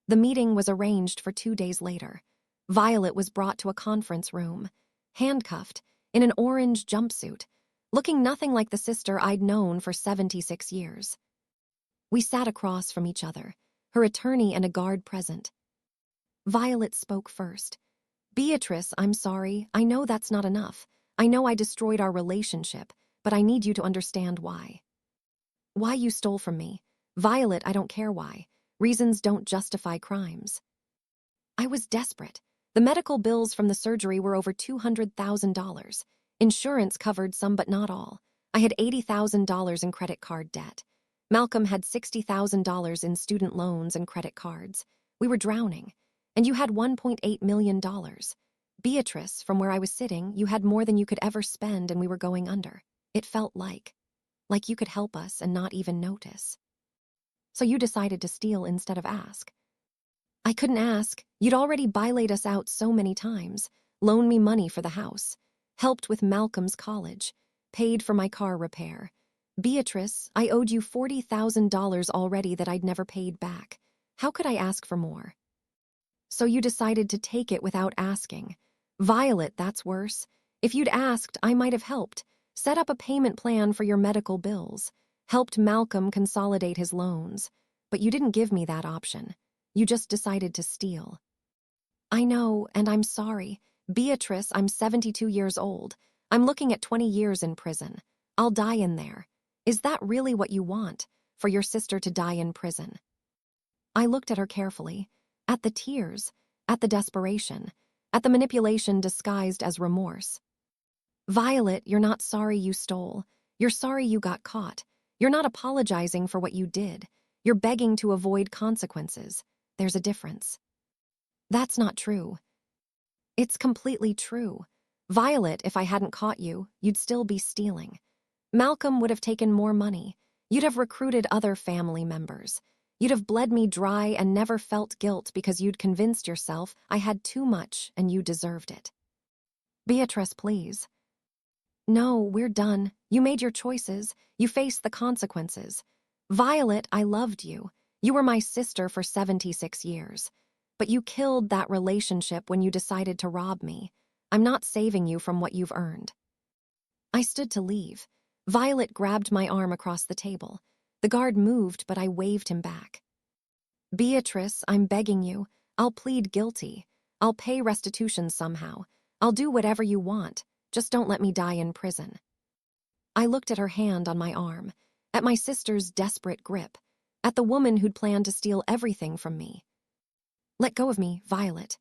The meeting was arranged for 2 days later. Violet was brought to a conference room, handcuffed, in an orange jumpsuit, looking nothing like the sister I'd known for 76 years. We sat across from each other, her attorney and a guard present. Violet spoke first. "Beatrice, I'm sorry. I know that's not enough. I know I destroyed our relationship, but I need you to understand why." "Why you stole from me?" "Violet, I don't care why. Reasons don't justify crimes." "I was desperate. The medical bills from the surgery were over $200,000. Insurance covered some but not all. I had $80,000 in credit card debt. Malcolm had $60,000 in student loans and credit cards. We were drowning. And you had $1.8 million. Beatrice, from where I was sitting, you had more than you could ever spend and we were going under. It felt like you could help us and not even notice. So you decided to steal instead of ask. I couldn't ask. You'd already bailaid us out so many times, loaned me money for the house, helped with Malcolm's college, paid for my car repair. Beatrice, I owed you $40,000 already that I'd never paid back. How could I ask for more? So you decided to take it without asking. Violet, that's worse. If you'd asked, I might have helped. Set up a payment plan for your medical bills. Helped Malcolm consolidate his loans. But you didn't give me that option. You just decided to steal. I know, and I'm sorry. Beatrice, I'm 72 years old. I'm looking at 20 years in prison. I'll die in there. Is that really what you want? For your sister to die in prison? I looked at her carefully. At the tears. At the desperation. At the manipulation disguised as remorse. Violet, you're not sorry you stole. You're sorry you got caught. You're not apologizing for what you did. You're begging to avoid consequences. There's a difference. That's not true. It's completely true. Violet, if I hadn't caught you, you'd still be stealing. Malcolm would have taken more money. You'd have recruited other family members. You'd have bled me dry and never felt guilt because you'd convinced yourself I had too much and you deserved it. Beatrice, please. No, we're done. You made your choices. You faced the consequences. Violet, I loved you. You were my sister for 76 years. But you killed that relationship when you decided to rob me. I'm not saving you from what you've earned. I stood to leave. Violet grabbed my arm across the table. The guard moved, but I waved him back. Beatrice, I'm begging you. I'll plead guilty. I'll pay restitution somehow. I'll do whatever you want. Just don't let me die in prison. I looked at her hand on my arm, at my sister's desperate grip, at the woman who'd planned to steal everything from me. Let go of me, Violet.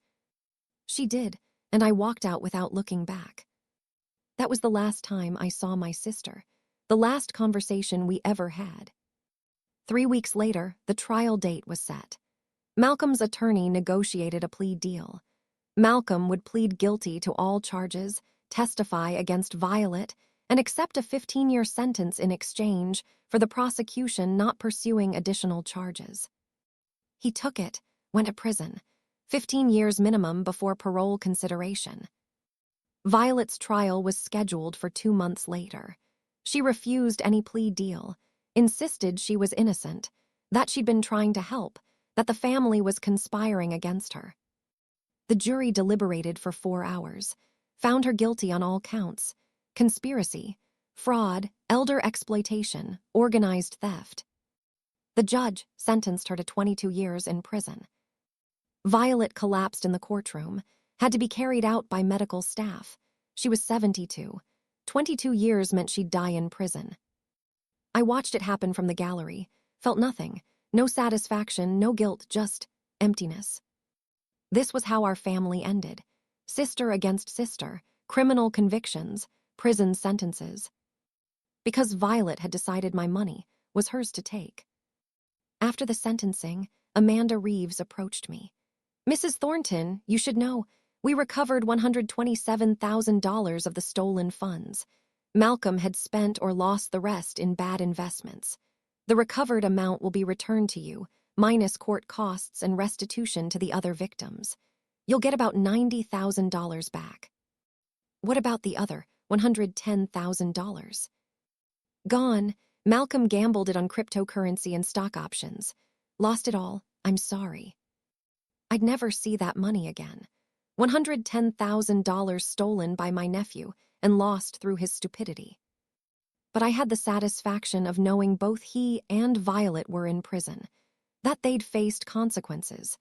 She did, and I walked out without looking back. That was the last time I saw my sister, the last conversation we ever had. 3 weeks later, the trial date was set. Malcolm's attorney negotiated a plea deal. Malcolm would plead guilty to all charges, testify against Violet, and accept a 15-year sentence in exchange for the prosecution not pursuing additional charges. He took it, went to prison, 15 years minimum before parole consideration. Violet's trial was scheduled for 2 months later. She refused any plea deal, insisted she was innocent, that she'd been trying to help, that the family was conspiring against her. The jury deliberated for 4 hours, found her guilty on all counts: conspiracy, fraud, elder exploitation, organized theft. The judge sentenced her to 22 years in prison. Violet collapsed in the courtroom, had to be carried out by medical staff. She was 72. 22 years meant she'd die in prison. I watched it happen from the gallery, felt nothing, no satisfaction, no guilt, just emptiness. This was how our family ended. Sister against sister, criminal convictions, prison sentences. Because Violet had decided my money was hers to take. After the sentencing, Amanda Reeves approached me. Mrs. Thornton, you should know, we recovered $127,000 of the stolen funds. Malcolm had spent or lost the rest in bad investments. The recovered amount will be returned to you, minus court costs and restitution to the other victims. You'll get about $90,000 back. What about the other $110,000? Gone. Malcolm gambled it on cryptocurrency and stock options. Lost it all. I'm sorry. I'd never see that money again. $110,000 stolen by my nephew and lost through his stupidity. But I had the satisfaction of knowing both he and Violet were in prison, that they'd faced consequences,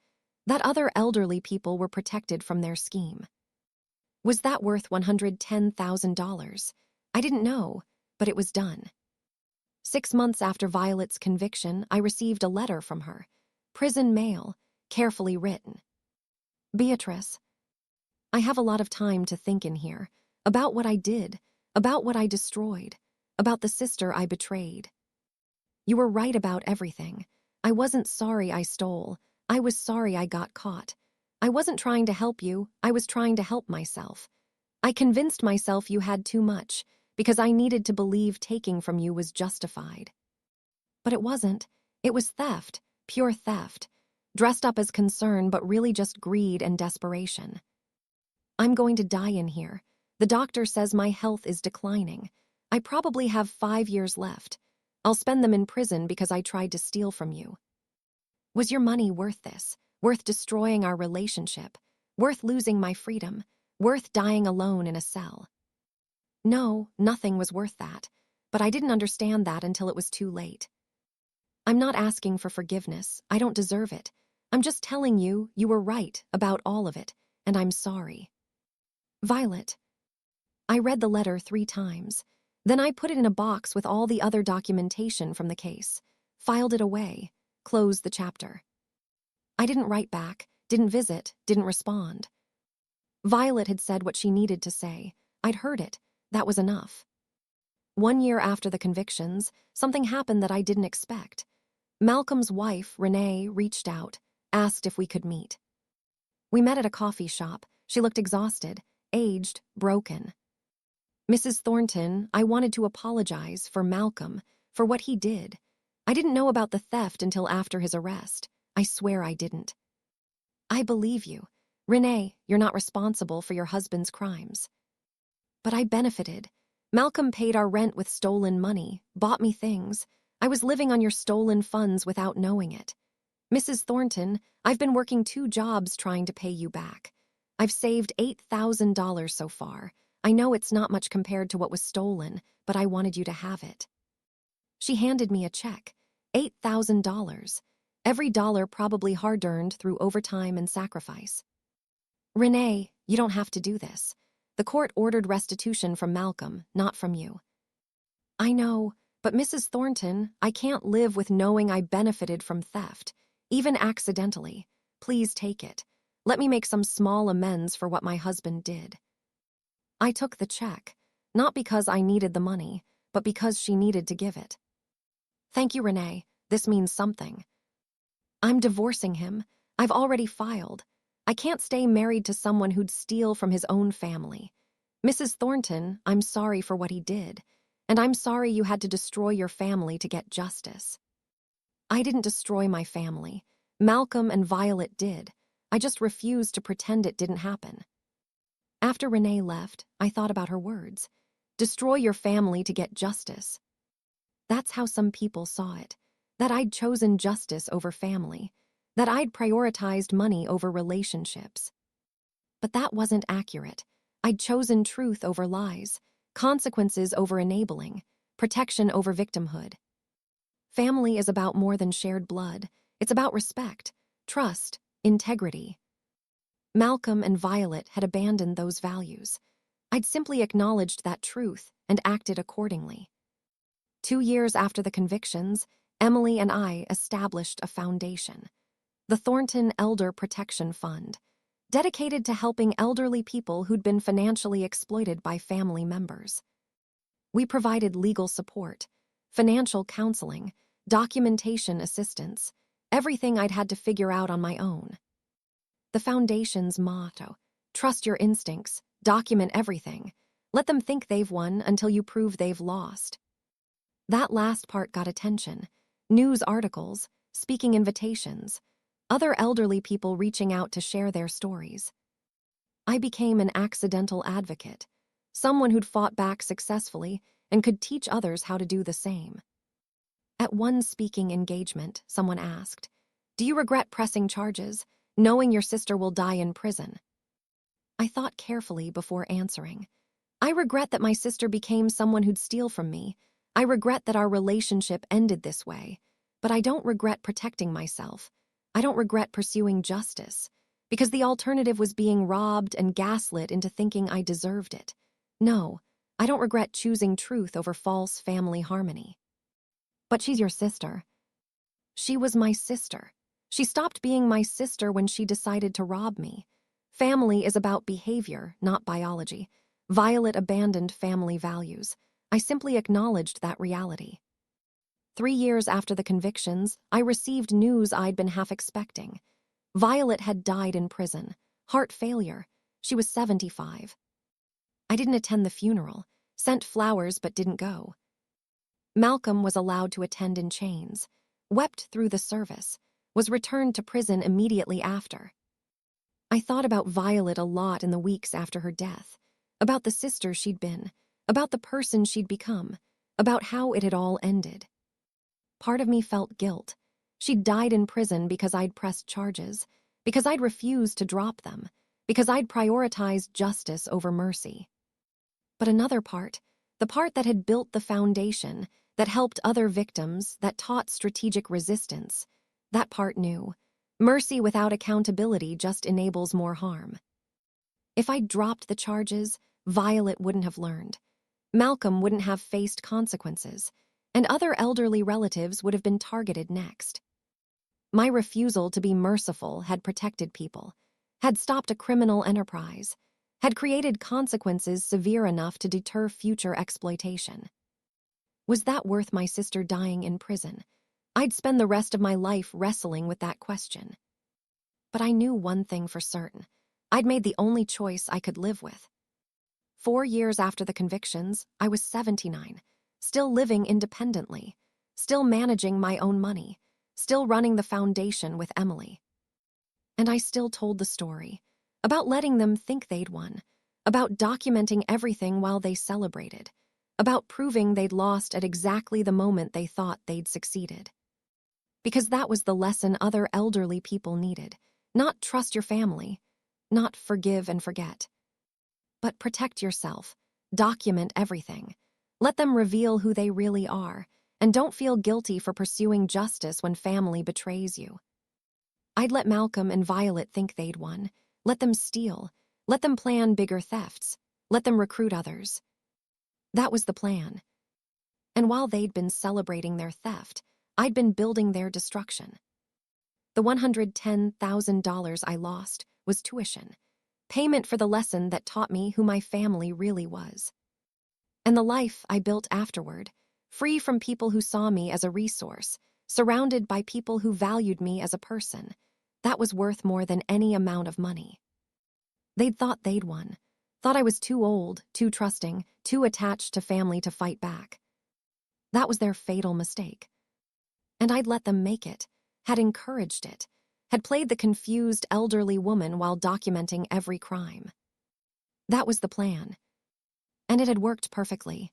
that other elderly people were protected from their scheme. Was that worth $110,000? I didn't know, but it was done. 6 months after Violet's conviction, I received a letter from her. Prison mail, carefully written. Beatrice, I have a lot of time to think in here, about what I did, about what I destroyed, about the sister I betrayed. You were right about everything. I wasn't sorry I stole. I was sorry I got caught. I wasn't trying to help you. I was trying to help myself. I convinced myself you had too much because I needed to believe taking from you was justified. But it wasn't. It was theft, pure theft. dressed up as concern but really just greed and desperation. I'm going to die in here. The doctor says my health is declining. I probably have 5 years left. I'll spend them in prison because I tried to steal from you. Was your money worth this? Worth destroying our relationship? Worth losing my freedom? Worth dying alone in a cell? No, nothing was worth that. But I didn't understand that until it was too late. I'm not asking for forgiveness. I don't deserve it. I'm just telling you, you were right about all of it, and I'm sorry. Violet. I read the letter 3 times. Then I put it in a box with all the other documentation from the case, filed it away, closed the chapter. I didn't write back, didn't visit, didn't respond. Violet had said what she needed to say. I'd heard it. That was enough. 1 year after the convictions, something happened that I didn't expect. Malcolm's wife, Renee, reached out, asked if we could meet. We met at a coffee shop. She looked exhausted, aged, broken. Mrs. Thornton, I wanted to apologize for Malcolm, for what he did. I didn't know about the theft until after his arrest. I swear I didn't. I believe you. Renee, you're not responsible for your husband's crimes. But I benefited. Malcolm paid our rent with stolen money, bought me things. I was living on your stolen funds without knowing it. Mrs. Thornton, I've been working 2 jobs trying to pay you back. I've saved $8,000 so far. I know it's not much compared to what was stolen, but I wanted you to have it. She handed me a check. $8,000. Every dollar probably hard-earned through overtime and sacrifice. Renee, you don't have to do this. The court ordered restitution from Malcolm, not from you. I know, but Mrs. Thornton, I can't live with knowing I benefited from theft, even accidentally. Please take it. Let me make some small amends for what my husband did. I took the check, not because I needed the money, but because she needed to give it. Thank you, Renee. This means something. I'm divorcing him. I've already filed. I can't stay married to someone who'd steal from his own family. Mrs. Thornton, I'm sorry for what he did, and I'm sorry you had to destroy your family to get justice. I didn't destroy my family. Malcolm and Violet did. I just refused to pretend it didn't happen. After Renee left, I thought about her words. Destroy your family to get justice. That's how some people saw it. That I'd chosen justice over family. That I'd prioritized money over relationships. But that wasn't accurate. I'd chosen truth over lies, consequences over enabling, protection over victimhood. Family is about more than shared blood. It's about respect, trust, integrity. Malcolm and Violet had abandoned those values. I'd simply acknowledged that truth and acted accordingly. 2 years after the convictions, Emily and I established a foundation, the Thornton Elder Protection Fund, dedicated to helping elderly people who'd been financially exploited by family members. We provided legal support, financial counseling, documentation assistance, everything I'd had to figure out on my own. The foundation's motto, trust your instincts, document everything. Let them think they've won until you prove they've lost. That last part got attention. News articles, speaking invitations, other elderly people reaching out to share their stories. I became an accidental advocate, someone who'd fought back successfully and could teach others how to do the same. At one speaking engagement, someone asked, "Do you regret pressing charges, knowing your sister will die in prison?" I thought carefully before answering. I regret that my sister became someone who'd steal from me. I regret that our relationship ended this way, but I don't regret protecting myself. I don't regret pursuing justice, because the alternative was being robbed and gaslit into thinking I deserved it. No, I don't regret choosing truth over false family harmony. But she's your sister. She was my sister. She stopped being my sister when she decided to rob me. Family is about behavior, not biology. Violet abandoned family values. I simply acknowledged that reality. 3 years after the convictions, I received news I'd been half expecting. Violet had died in prison. Heart failure. She was 75. I didn't attend the funeral, sent flowers but didn't go. Malcolm was allowed to attend in chains, wept through the service. was returned to prison immediately after. I thought about Violet a lot in the weeks after her death, about the sister she'd been, about the person she'd become, about how it had all ended. Part of me felt guilt. She'd died in prison because I'd pressed charges, because I'd refused to drop them, because I'd prioritized justice over mercy. But another part, the part that had built the foundation, that helped other victims, that taught strategic resistance, that part knew. Mercy without accountability just enables more harm. If I'd dropped the charges, Violet wouldn't have learned. Malcolm wouldn't have faced consequences, and other elderly relatives would have been targeted next. My refusal to be merciful had protected people, had stopped a criminal enterprise, had created consequences severe enough to deter future exploitation. Was that worth my sister dying in prison? I'd spend the rest of my life wrestling with that question. But I knew one thing for certain. I'd made the only choice I could live with. 4 years after the convictions, I was 79, still living independently, still managing my own money, still running the foundation with Emily. And I still told the story, about letting them think they'd won, about documenting everything while they celebrated, about proving they'd lost at exactly the moment they thought they'd succeeded. Because that was the lesson other elderly people needed. Not trust your family, not forgive and forget. But protect yourself, document everything. Let them reveal who they really are, and don't feel guilty for pursuing justice when family betrays you. I'd let Malcolm and Violet think they'd won, let them steal, let them plan bigger thefts, let them recruit others. That was the plan. And while they'd been celebrating their theft, I'd been building their destruction. The $110,000 I lost was tuition, payment for the lesson that taught me who my family really was. And the life I built afterward, free from people who saw me as a resource, surrounded by people who valued me as a person, that was worth more than any amount of money. They'd thought they'd won, thought I was too old, too trusting, too attached to family to fight back. That was their fatal mistake. And I'd let them make it, had encouraged it, had played the confused elderly woman while documenting every crime. That was the plan. And it had worked perfectly.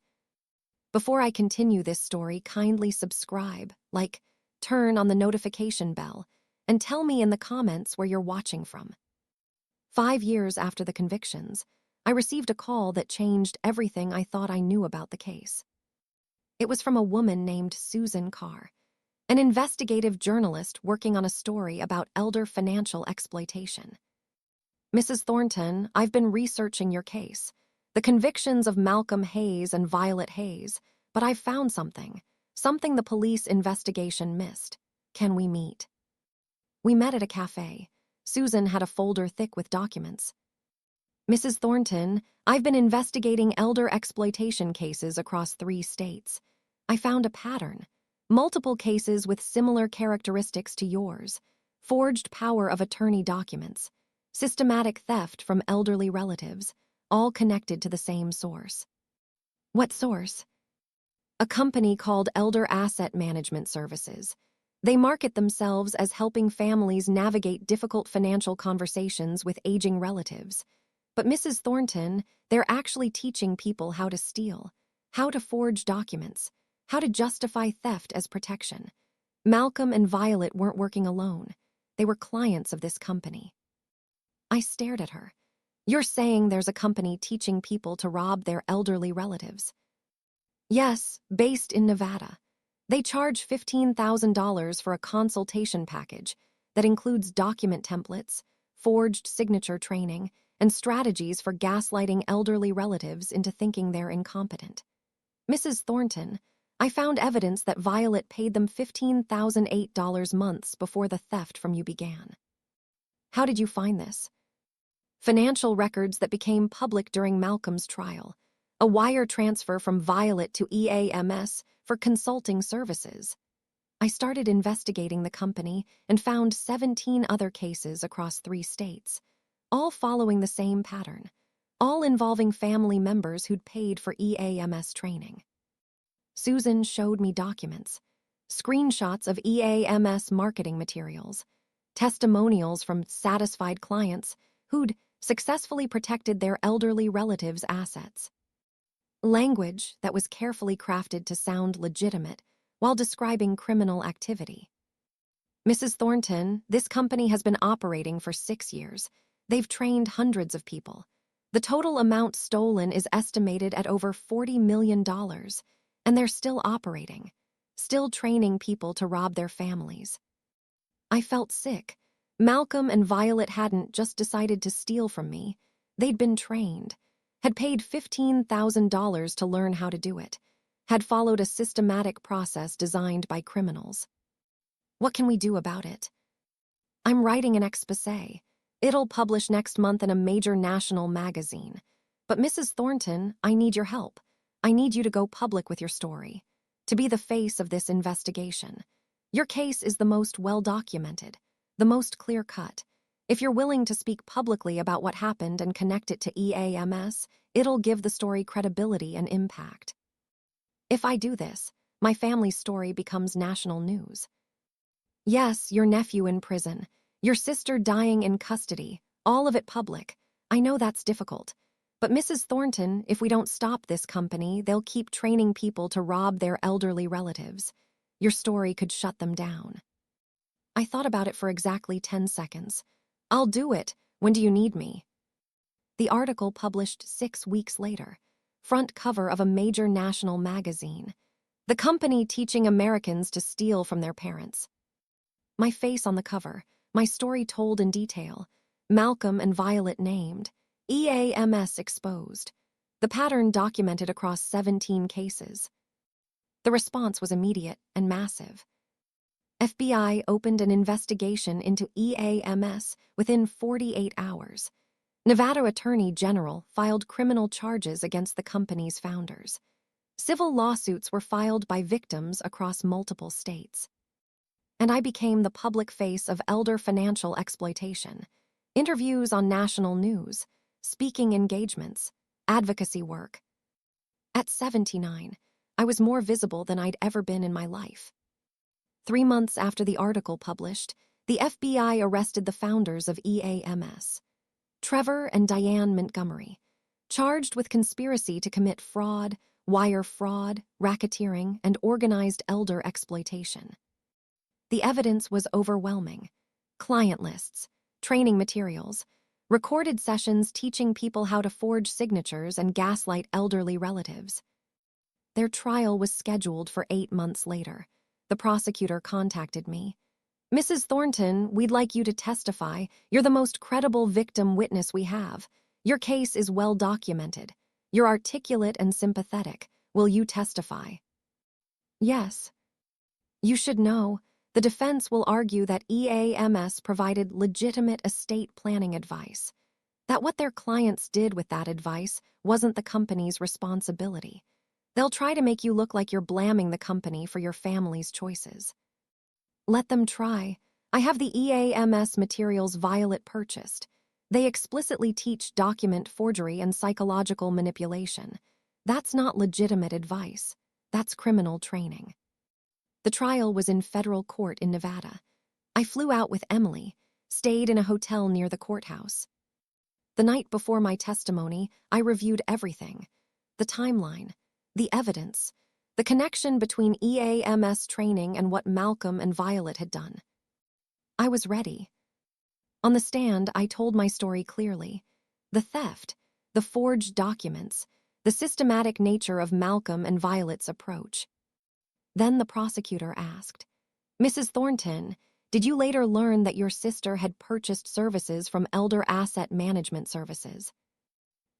Before I continue this story, kindly subscribe, like, turn on the notification bell, and tell me in the comments where you're watching from. 5 years after the convictions, I received a call that changed everything I thought I knew about the case. It was from a woman named Susan Carr, an investigative journalist working on a story about elder financial exploitation. Mrs. Thornton, I've been researching your case, the convictions of Malcolm Hayes and Violet Hayes, but I've found something the police investigation missed. Can we meet? We met at a cafe. Susan had a folder thick with documents. Mrs. Thornton, I've been investigating elder exploitation cases across 3 states. I found a pattern. Multiple cases with similar characteristics to yours. Forged power of attorney documents. Systematic theft from elderly relatives, all connected to the same source. What source? A company called Elder Asset Management Services. They market themselves as helping families navigate difficult financial conversations with aging relatives. But Mrs. Thornton, they're actually teaching people how to steal, how to forge documents, how to justify theft as protection. Malcolm and Violet weren't working alone. They were clients of this company. I stared at her. You're saying there's a company teaching people to rob their elderly relatives? Yes, based in Nevada. They charge $15,000 for a consultation package that includes document templates, forged signature training, and strategies for gaslighting elderly relatives into thinking they're incompetent. Mrs. Thornton, I found evidence that Violet paid them $15,008 months before the theft from you began. How did you find this? Financial records that became public during Malcolm's trial. A wire transfer from Violet to EAMS for consulting services. I started investigating the company and found 17 other cases across 3 states, all following the same pattern, all involving family members who'd paid for EAMS training. Susan showed me documents. screenshots of EAMS marketing materials, testimonials from satisfied clients who'd successfully protected their elderly relatives' assets. Language that was carefully crafted to sound legitimate while describing criminal activity. Mrs. Thornton, this company has been operating for 6 years. They've trained hundreds of people. The total amount stolen is estimated at over $40 million, and they're still operating, still training people to rob their families. I felt sick. Malcolm and Violet hadn't just decided to steal from me. They'd been trained, had paid $15,000 to learn how to do it, had followed a systematic process designed by criminals. What can we do about it? I'm writing an exposé. It'll publish next month in a major national magazine. But Mrs. Thornton, I need your help. I need you to go public with your story, to be the face of this investigation. Your case is the most well-documented, the most clear-cut. If you're willing to speak publicly about what happened and connect it to EAMS, it'll give the story credibility and impact. If I do this, my family's story becomes national news. Yes, your nephew in prison, your sister dying in custody, all of it public. I know that's difficult. But Mrs. Thornton, if we don't stop this company, they'll keep training people to rob their elderly relatives. Your story could shut them down. I thought about it for exactly 10 seconds. I'll do it. When do you need me? The article published 6 weeks later. Front cover of a major national magazine. The company teaching Americans to steal from their parents. My face on the cover, my story told in detail, Malcolm and Violet named, EAMS exposed, the pattern documented across 17 cases. The response was immediate and massive. FBI opened an investigation into EAMS within 48 hours. Nevada Attorney General filed criminal charges against the company's founders. Civil lawsuits were filed by victims across multiple states. And I became the public face of elder financial exploitation. Interviews on national news, speaking engagements, advocacy work. At 79, I was more visible than I'd ever been in my life. 3 months after the article published, the FBI arrested the founders of EAMS, Trevor and Diane Montgomery, charged with conspiracy to commit fraud, wire fraud, racketeering, and organized elder exploitation. The evidence was overwhelming. Client lists, training materials, recorded sessions teaching people how to forge signatures and gaslight elderly relatives. Their trial was scheduled for 8 months later. The prosecutor contacted me. Mrs. Thornton, we'd like you to testify. You're the most credible victim witness we have. Your case is well documented. You're articulate and sympathetic. Will you testify? Yes. You should know. The defense will argue that EAMS provided legitimate estate planning advice, that what their clients did with that advice wasn't the company's responsibility. They'll try to make you look like you're blaming the company for your family's choices. Let them try. I have the EAMS materials Violet purchased. They explicitly teach document forgery and psychological manipulation. That's not legitimate advice. That's criminal training. The trial was in federal court in Nevada. I flew out with Emily, stayed in a hotel near the courthouse. The night before my testimony, I reviewed everything. The timeline, the evidence, the connection between EAMS training and what Malcolm and Violet had done. I was ready. On the stand, I told my story clearly. The theft, the forged documents, the systematic nature of Malcolm and Violet's approach. Then the prosecutor asked, Mrs. Thornton, did you later learn that your sister had purchased services from Elder Asset Management Services?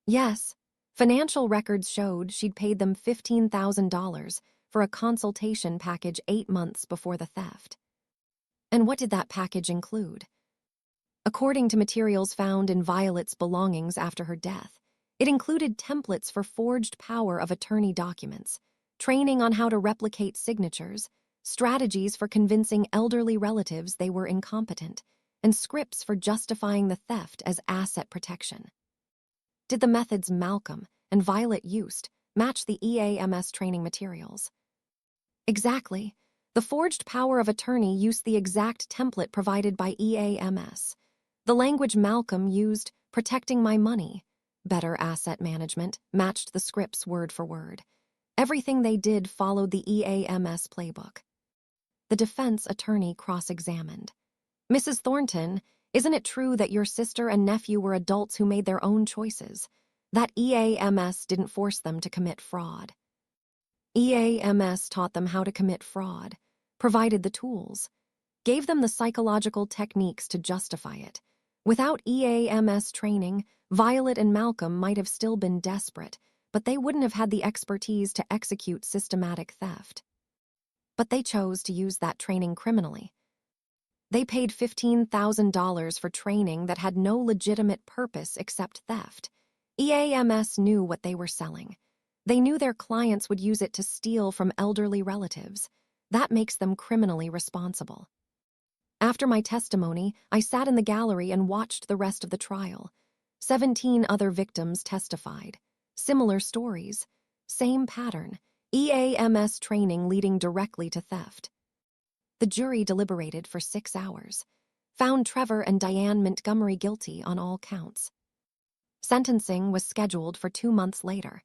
Yes. Financial records showed she'd paid them $15,000 for a consultation package 8 months before the theft. And what did that package include? According to materials found in Violet's belongings after her death, it included templates for forged power of attorney documents, training on how to replicate signatures, strategies for convincing elderly relatives they were incompetent, and scripts for justifying the theft as asset protection. Did the methods Malcolm and Violet used match the EAMS training materials? Exactly. The forged power of attorney used the exact template provided by EAMS. The language Malcolm used, protecting my money, better asset management, matched the scripts word for word. Everything they did followed the EAMS playbook. The defense attorney cross-examined. Mrs. Thornton, isn't it true that your sister and nephew were adults who made their own choices? That EAMS didn't force them to commit fraud. EAMS taught them how to commit fraud, provided the tools, gave them the psychological techniques to justify it. Without EAMS training, Violet and Malcolm might have still been desperate, but they wouldn't have had the expertise to execute systematic theft. But they chose to use that training criminally. They paid $15,000 for training that had no legitimate purpose except theft. EAMS knew what they were selling. They knew their clients would use it to steal from elderly relatives. That makes them criminally responsible. After my testimony, I sat in the gallery and watched the rest of the trial. 17 other victims testified. Similar stories. Same pattern. EAMS training leading directly to theft. The jury deliberated for 6 hours. Found Trevor and Diane Montgomery guilty on all counts. Sentencing was scheduled for 2 months later.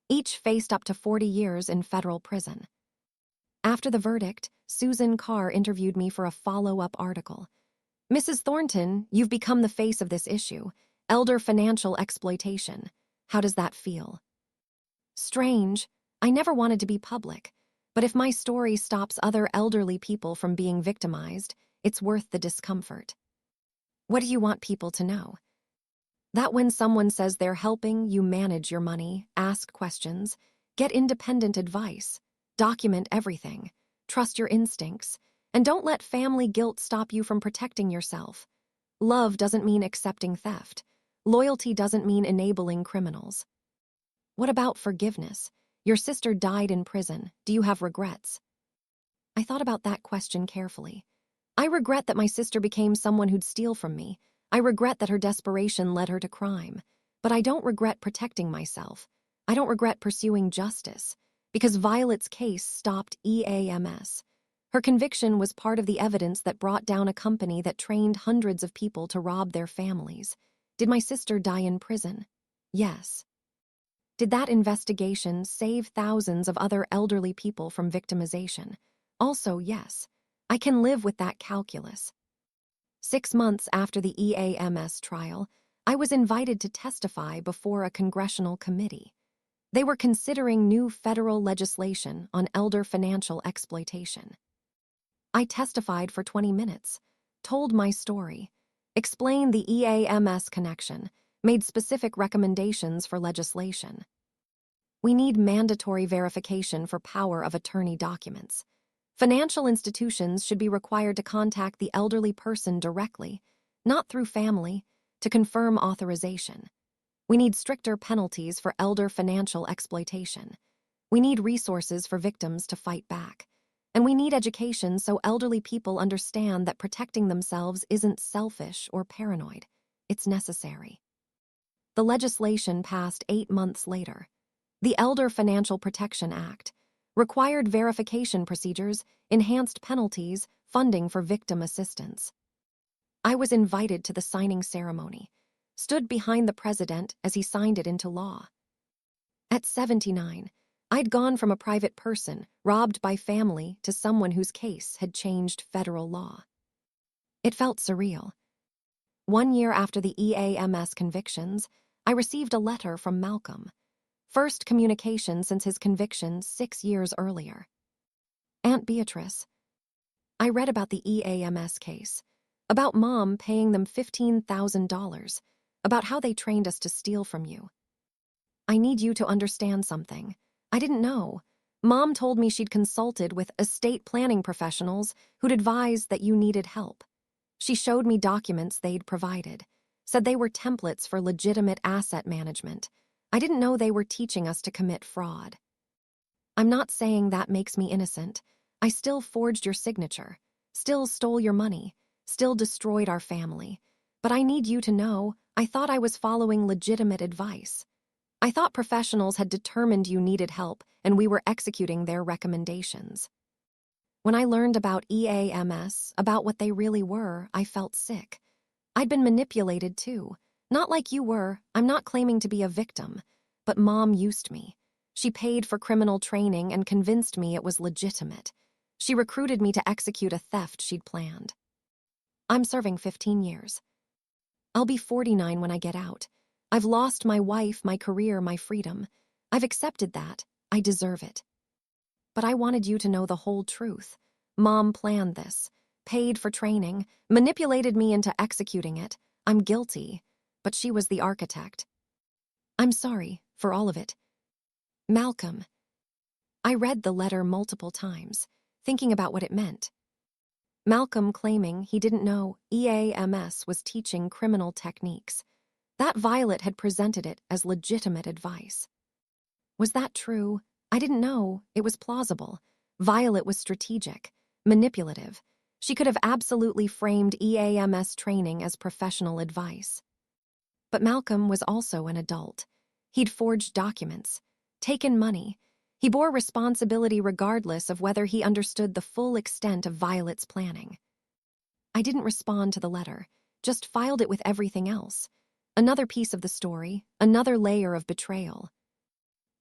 Each faced up to 40 years in federal prison. After the verdict, Susan Carr interviewed me for a follow-up article. Mrs. Thornton, you've become the face of this issue. Elder financial exploitation. How does that feel? Strange. I never wanted to be public. But if my story stops other elderly people from being victimized, it's worth the discomfort. What do you want people to know? That when someone says they're helping you manage your money, ask questions, get independent advice, document everything, trust your instincts, and don't let family guilt stop you from protecting yourself. Love doesn't mean accepting theft. Loyalty doesn't mean enabling criminals. What about forgiveness? Your sister died in prison. Do you have regrets? I thought about that question carefully. I regret that my sister became someone who'd steal from me. I regret that her desperation led her to crime. But I don't regret protecting myself. I don't regret pursuing justice. Because Violet's case stopped EAMS. Her conviction was part of the evidence that brought down a company that trained hundreds of people to rob their families. Did my sister die in prison? Yes. Did that investigation save thousands of other elderly people from victimization? Also, yes. I can live with that calculus. 6 months after the EAMS trial, I was invited to testify before a congressional committee. They were considering new federal legislation on elder financial exploitation. I testified for 20 minutes, told my story, explained the EAMS connection, made specific recommendations for legislation. We need mandatory verification for power of attorney documents. Financial institutions should be required to contact the elderly person directly, not through family, to confirm authorization. We need stricter penalties for elder financial exploitation. We need resources for victims to fight back. And we need education so elderly people understand that protecting themselves isn't selfish or paranoid. It's necessary. The legislation passed 8 months later. The Elder Financial Protection Act required verification procedures, enhanced penalties, funding for victim assistance. I was invited to the signing ceremony, stood behind the president as he signed it into law. At 79, I'd gone from a private person, robbed by family, to someone whose case had changed federal law. It felt surreal. 1 year after the EAMS convictions, I received a letter from Malcolm. First communication since his conviction 6 years earlier. Aunt Beatrice. I read about the EAMS case, about Mom paying them $15,000, about how they trained us to steal from you. I need you to understand something. I didn't know. Mom told me she'd consulted with estate planning professionals who'd advised that you needed help. She showed me documents they'd provided, said they were templates for legitimate asset management. I didn't know they were teaching us to commit fraud. I'm not saying that makes me innocent. I still forged your signature, still stole your money, still destroyed our family. But I need you to know, I thought I was following legitimate advice. I thought professionals had determined you needed help and we were executing their recommendations. When I learned about EAMS, about what they really were, I felt sick. I'd been manipulated too. Not like you were, I'm not claiming to be a victim. But Mom used me. She paid for criminal training and convinced me it was legitimate. She recruited me to execute a theft she'd planned. I'm serving 15 years. I'll be 49 when I get out. I've lost my wife, my career, my freedom. I've accepted that. I deserve it. But I wanted you to know the whole truth. Mom planned this, paid for training, manipulated me into executing it. I'm guilty, but she was the architect. I'm sorry for all of it. Malcolm. I read the letter multiple times, thinking about what it meant. Malcolm claiming he didn't know EAMS was teaching criminal techniques. That Violet had presented it as legitimate advice. Was that true? I didn't know. It was plausible. Violet was strategic, manipulative. She could have absolutely framed EAMS training as professional advice. But Malcolm was also an adult. He'd forged documents, taken money. He bore responsibility regardless of whether he understood the full extent of Violet's planning. I didn't respond to the letter, just filed it with everything else. Another piece of the story, another layer of betrayal.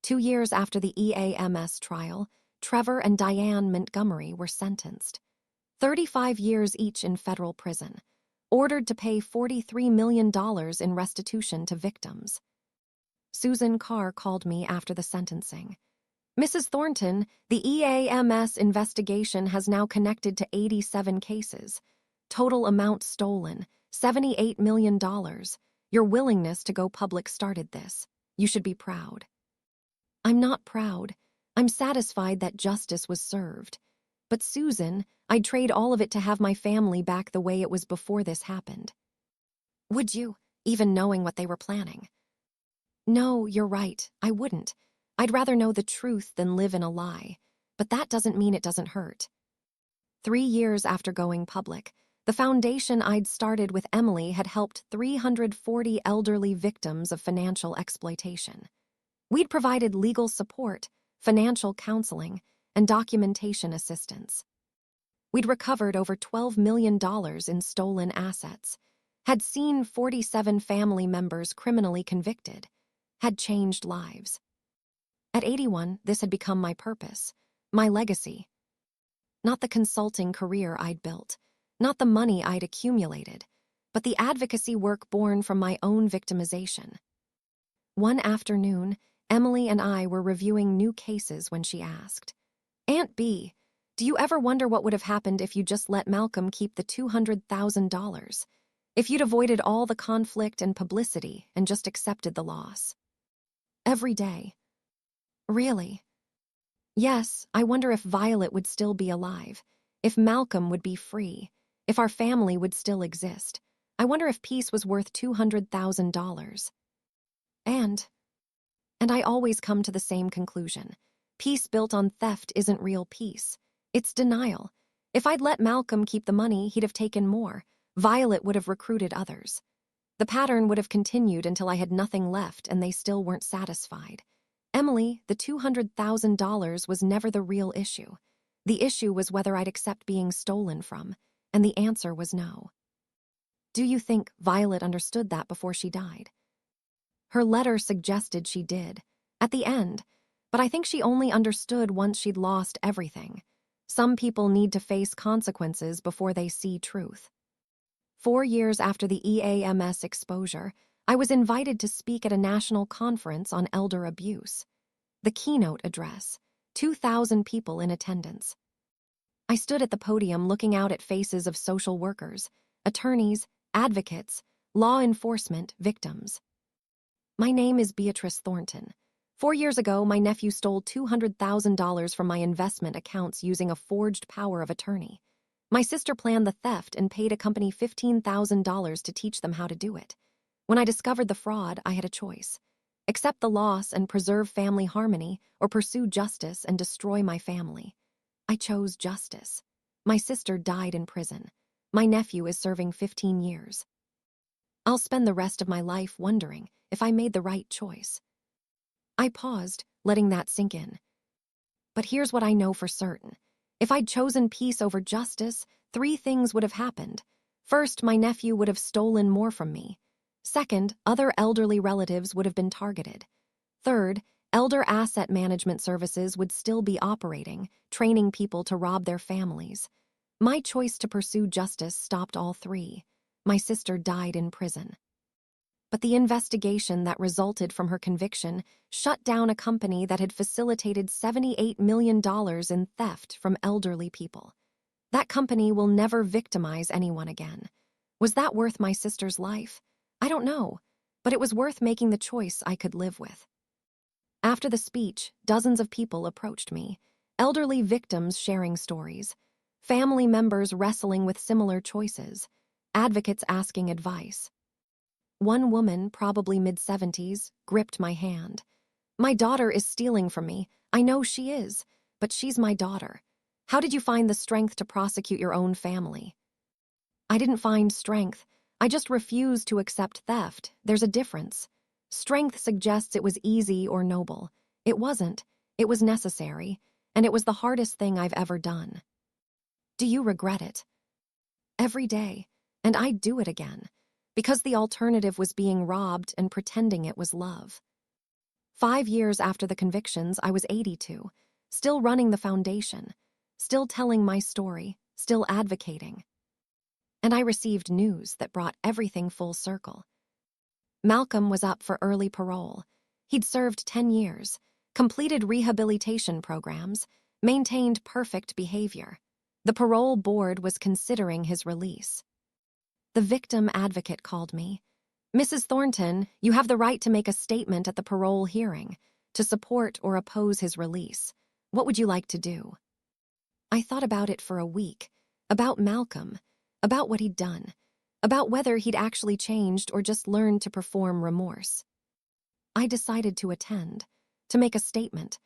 2 years after the EAMS trial, Trevor and Diane Montgomery were sentenced. 35 years each in federal prison, ordered to pay $43 million in restitution to victims. Susan Carr called me after the sentencing. Mrs. Thornton, the EAMS investigation has now connected to 87 cases. Total amount stolen, $78 million. Your willingness to go public started this. You should be proud. I'm not proud. I'm satisfied that justice was served. But Susan, I'd trade all of it to have my family back the way it was before this happened. Would you, even knowing what they were planning? No, you're right, I wouldn't. I'd rather know the truth than live in a lie. But that doesn't mean it doesn't hurt. 3 years after going public, the foundation I'd started with Emily had helped 340 elderly victims of financial exploitation. We'd provided legal support, financial counseling, and documentation assistance. We'd recovered over $12 million in stolen assets, had seen 47 family members criminally convicted, had changed lives. At 81, this had become my purpose, my legacy. Not the consulting career I'd built, not the money I'd accumulated, but the advocacy work born from my own victimization. One afternoon, Emily and I were reviewing new cases when she asked, "Aunt B, do you ever wonder what would have happened if you just let Malcolm keep the $200,000? If you'd avoided all the conflict and publicity and just accepted the loss?" Every day. Really? Yes, I wonder if Violet would still be alive, if Malcolm would be free, if our family would still exist. I wonder if peace was worth $200,000. And I always come to the same conclusion. Peace built on theft isn't real peace. It's denial. If I'd let Malcolm keep the money, he'd have taken more. Violet would have recruited others. The pattern would have continued until I had nothing left and they still weren't satisfied. Emily, the $200,000 was never the real issue. The issue was whether I'd accept being stolen from, and the answer was no. Do you think Violet understood that before she died? Her letter suggested she did, at the end, but I think she only understood once she'd lost everything. Some people need to face consequences before they see truth. 4 years after the EAMS exposure, I was invited to speak at a national conference on elder abuse. The keynote address, 2,000 people in attendance. I stood at the podium looking out at faces of social workers, attorneys, advocates, law enforcement, victims. My name is Beatrice Thornton. 4 years ago, my nephew stole $200,000 from my investment accounts using a forged power of attorney. My sister planned the theft and paid a company $15,000 to teach them how to do it. When I discovered the fraud, I had a choice. Accept the loss and preserve family harmony, or pursue justice and destroy my family. I chose justice. My sister died in prison. My nephew is serving 15 years. I'll spend the rest of my life wondering if I made the right choice. I paused, letting that sink in. But here's what I know for certain. If I'd chosen peace over justice, three things would have happened. First, my nephew would have stolen more from me. Second, other elderly relatives would have been targeted. Third, elder asset management services would still be operating, training people to rob their families. My choice to pursue justice stopped all three. My sister died in prison. But the investigation that resulted from her conviction shut down a company that had facilitated $78 million in theft from elderly people. That company will never victimize anyone again. Was that worth my sister's life? I don't know, but it was worth making the choice I could live with. After the speech, dozens of people approached me, elderly victims sharing stories, family members wrestling with similar choices, advocates asking advice. One woman, probably mid-70s, gripped my hand. "My daughter is stealing from me. I know she is, but she's my daughter. How did you find the strength to prosecute your own family?" I didn't find strength. I just refused to accept theft. There's a difference. Strength suggests it was easy or noble. It wasn't. It was necessary, and it was the hardest thing I've ever done. Do you regret it? Every day, and I'd do it again, because the alternative was being robbed and pretending it was love. 5 years after the convictions, I was 82, still running the foundation, still telling my story, still advocating. And I received news that brought everything full circle. Malcolm was up for early parole. He'd served 10 years, completed rehabilitation programs, maintained perfect behavior. The parole board was considering his release. The victim advocate called me. "Mrs. Thornton, you have the right to make a statement at the parole hearing, to support or oppose his release. What would you like to do?" I thought about it for a week, about Malcolm, about what he'd done, about whether he'd actually changed or just learned to perform remorse. I decided to attend, to make a statement,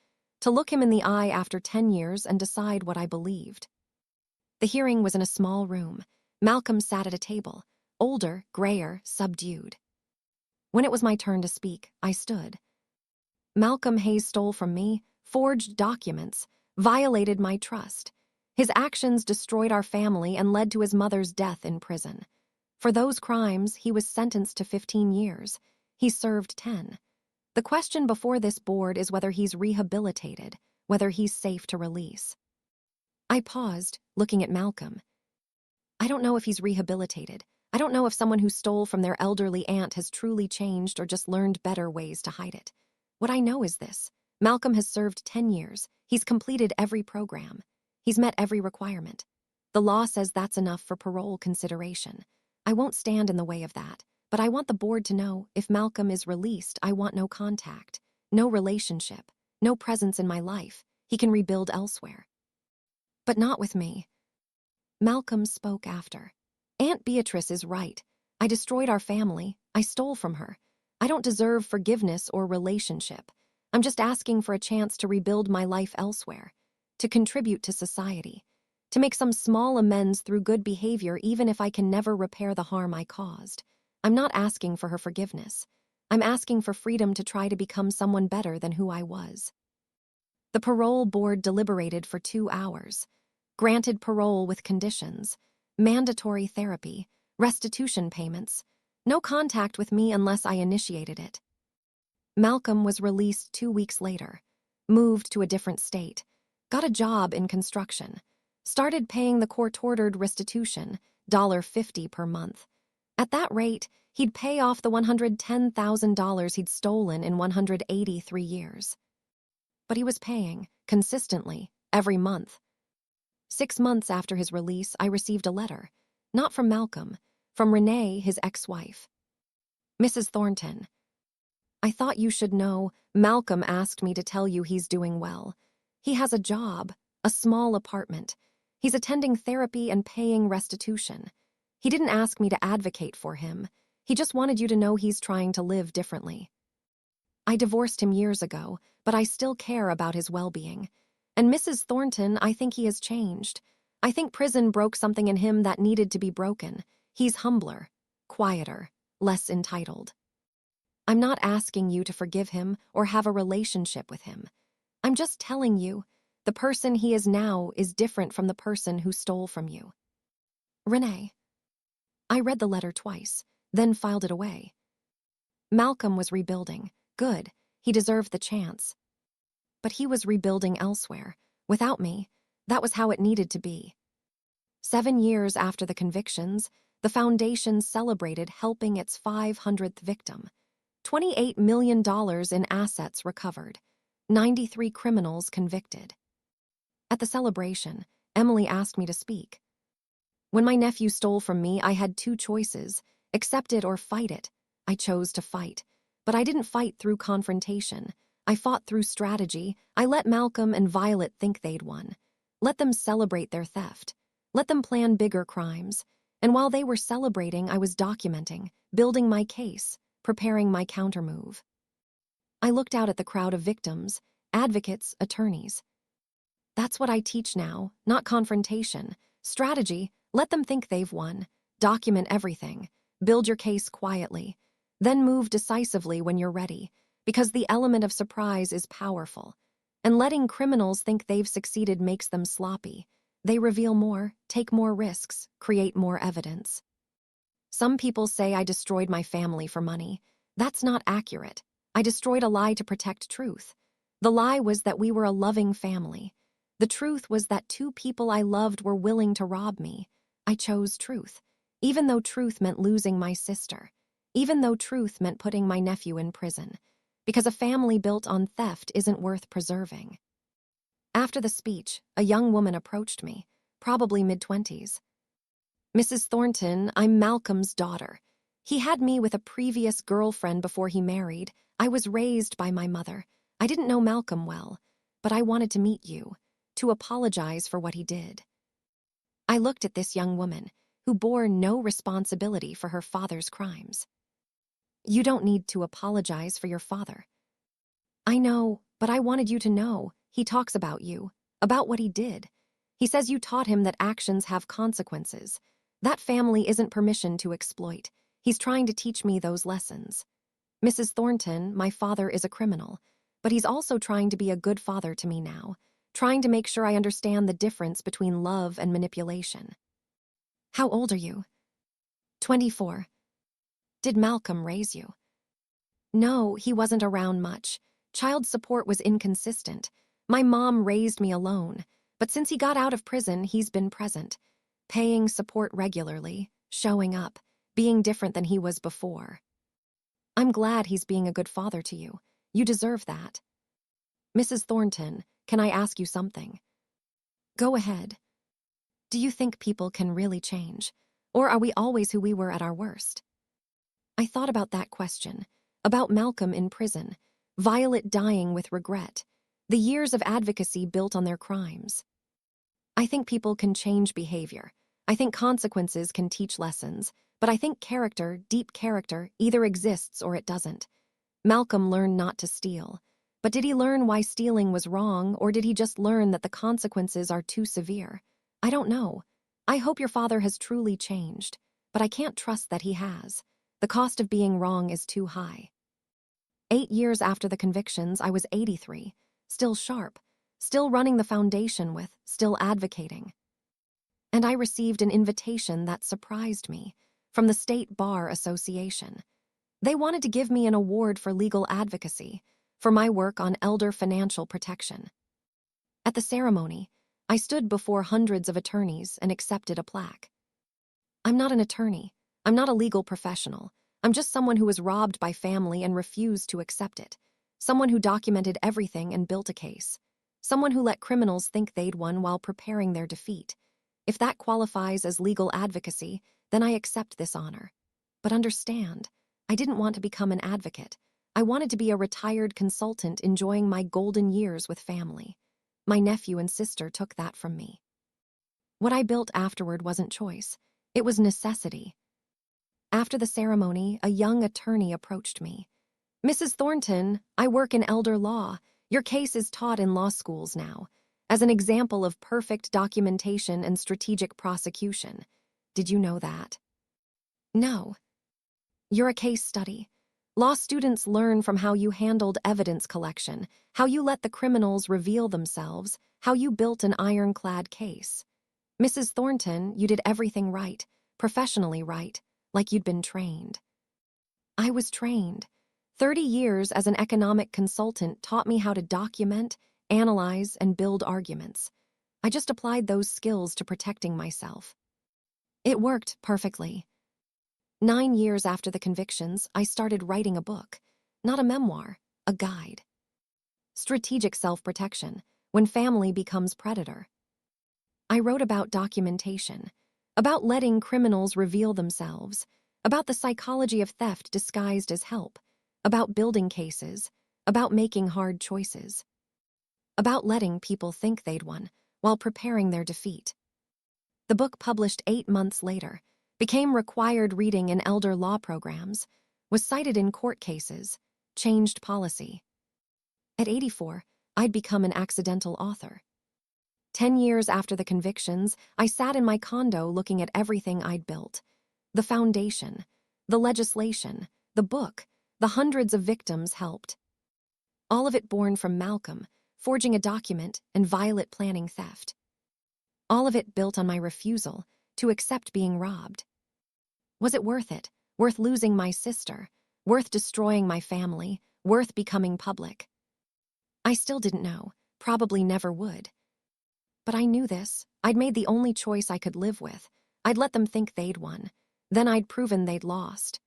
to look him in the eye after 10 years and decide what I believed. The hearing was in a small room. Malcolm sat at a table, older, grayer, subdued. When it was my turn to speak, I stood. Malcolm Hayes stole from me, forged documents, violated my trust. His actions destroyed our family and led to his mother's death in prison. For those crimes, he was sentenced to 15 years. He served 10. The question before this board is whether he's rehabilitated, whether he's safe to release. I paused, looking at Malcolm. I don't know if he's rehabilitated. I don't know if someone who stole from their elderly aunt has truly changed or just learned better ways to hide it. What I know is this. Malcolm has served 10 years. He's completed every program. He's met every requirement. The law says that's enough for parole consideration. I won't stand in the way of that, but I want the board to know if Malcolm is released, I want no contact, no relationship, no presence in my life. He can rebuild elsewhere. But not with me. Malcolm spoke after. "Aunt Beatrice is right. I destroyed our family. I stole from her. I don't deserve forgiveness or relationship. I'm just asking for a chance to rebuild my life elsewhere, to contribute to society, to make some small amends through good behavior even if I can never repair the harm I caused. I'm not asking for her forgiveness. I'm asking for freedom to try to become someone better than who I was." The parole board deliberated for 2 hours, granted parole with conditions, mandatory therapy, restitution payments, no contact with me unless I initiated it. Malcolm was released 2 weeks later, moved to a different state, got a job in construction, started paying the court-ordered restitution, $50 per month. At that rate, he'd pay off the $110,000 he'd stolen in 183 years. But he was paying, consistently, every month. 6 months after his release, I received a letter, not from Malcolm, from Renee, his ex-wife. "Mrs. Thornton, I thought you should know, Malcolm asked me to tell you he's doing well. He has a job, a small apartment. He's attending therapy and paying restitution. He didn't ask me to advocate for him. He just wanted you to know he's trying to live differently. I divorced him years ago, but I still care about his well-being. And Mrs. Thornton, I think he has changed. I think prison broke something in him that needed to be broken. He's humbler, quieter, less entitled. I'm not asking you to forgive him or have a relationship with him. I'm just telling you, The person he is now is different from the person who stole from you. Renee. I read the letter twice, then filed it away. Malcolm was rebuilding. Good. He deserved the chance. But he was rebuilding elsewhere. Without me, that was how it needed to be. 7 years after the convictions, the foundation celebrated helping its 500th victim. $28 million in assets recovered. 93 criminals convicted. At the celebration, Emily asked me to speak. When my nephew stole from me, I had 2 choices: accept it or fight it. I chose to fight. But I didn't fight through confrontation. I fought through strategy. I let Malcolm and Violet think they'd won. Let them celebrate their theft. Let them plan bigger crimes. And while they were celebrating, I was documenting, building my case, preparing my countermove. I looked out at the crowd of victims, advocates, attorneys. That's what I teach now, not confrontation. Strategy. Let them think they've won. Document everything. Build your case quietly. Then move decisively when you're ready, because the element of surprise is powerful. And letting criminals think they've succeeded makes them sloppy. They reveal more, take more risks, create more evidence. Some people say I destroyed my family for money. That's not accurate. I destroyed a lie to protect truth. The lie was that we were a loving family. The truth was that 2 people I loved were willing to rob me. I chose truth, even though truth meant losing my sister, even though truth meant putting my nephew in prison, because a family built on theft isn't worth preserving. After the speech, a young woman approached me, probably mid-20s. Mrs. Thornton, I'm Malcolm's daughter. He had me with a previous girlfriend before he married. I was raised by my mother. I didn't know Malcolm well, but I wanted to meet you, to apologize for what he did. I looked at this young woman, who bore no responsibility for her father's crimes. You don't need to apologize for your father. I know, but I wanted you to know. He talks about you, about what he did. He says you taught him that actions have consequences. That family isn't permission to exploit. He's trying to teach me those lessons. Mrs. Thornton, my father is a criminal, but he's also trying to be a good father to me now, trying to make sure I understand the difference between love and manipulation. How old are you? 24. Did Malcolm raise you? No, he wasn't around much. Child support was inconsistent. My mom raised me alone, but since he got out of prison, he's been present, paying support regularly, showing up, being different than he was before. I'm glad he's being a good father to you. You deserve that. Mrs. Thornton, can I ask you something? Go ahead. Do you think people can really change? Or are we always who we were at our worst? I thought about that question, about Malcolm in prison, Violet dying with regret, the years of advocacy built on their crimes. I think people can change behavior. I think consequences can teach lessons, but I think character, deep character, either exists or it doesn't. Malcolm learned not to steal. But did he learn why stealing was wrong, or did he just learn that the consequences are too severe? I don't know. I hope your father has truly changed, but I can't trust that he has. The cost of being wrong is too high. 8 years after the convictions, I was 83, still sharp, still running the foundation with, still advocating. And I received an invitation that surprised me, from the State Bar Association. They wanted to give me an award for legal advocacy, for my work on elder financial protection. At the ceremony, I stood before hundreds of attorneys and accepted a plaque. I'm not an attorney. I'm not a legal professional. I'm just someone who was robbed by family and refused to accept it. Someone who documented everything and built a case. Someone who let criminals think they'd won while preparing their defeat. If that qualifies as legal advocacy, then I accept this honor. But understand, I didn't want to become an advocate. I wanted to be a retired consultant enjoying my golden years with family. My nephew and sister took that from me. What I built afterward wasn't choice. It was necessity. After the ceremony, a young attorney approached me. Mrs. Thornton, I work in elder law. Your case is taught in law schools now, as an example of perfect documentation and strategic prosecution. Did you know that? No. You're a case study. Law students learn from how you handled evidence collection, how you let the criminals reveal themselves, how you built an ironclad case. Mrs. Thornton, you did everything right, professionally right, like you'd been trained. I was trained. 30 years as an economic consultant taught me how to document, analyze, and build arguments. I just applied those skills to protecting myself. It worked perfectly. 9 years after the convictions, I started writing a book. Not a memoir, a guide. Strategic Self-Protection, When Family Becomes Predator. I wrote about documentation, about letting criminals reveal themselves, about the psychology of theft disguised as help, about building cases, about making hard choices, about letting people think they'd won while preparing their defeat. The book, published 8 months later, became required reading in elder law programs, was cited in court cases, changed policy. At 84, I'd become an accidental author. 10 years after the convictions, I sat in my condo looking at everything I'd built. The foundation, the legislation, the book, the hundreds of victims helped. All of it born from Malcolm, forging a document, and Violet planning theft. All of it built on my refusal to accept being robbed. Was it worth it? Worth losing my sister? Worth destroying my family? Worth becoming public? I still didn't know, probably never would. But I knew this. I'd made the only choice I could live with. I'd let them think they'd won. Then I'd proven they'd lost.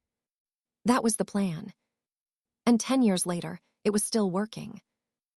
That was the plan. And 10 years later, it was still working.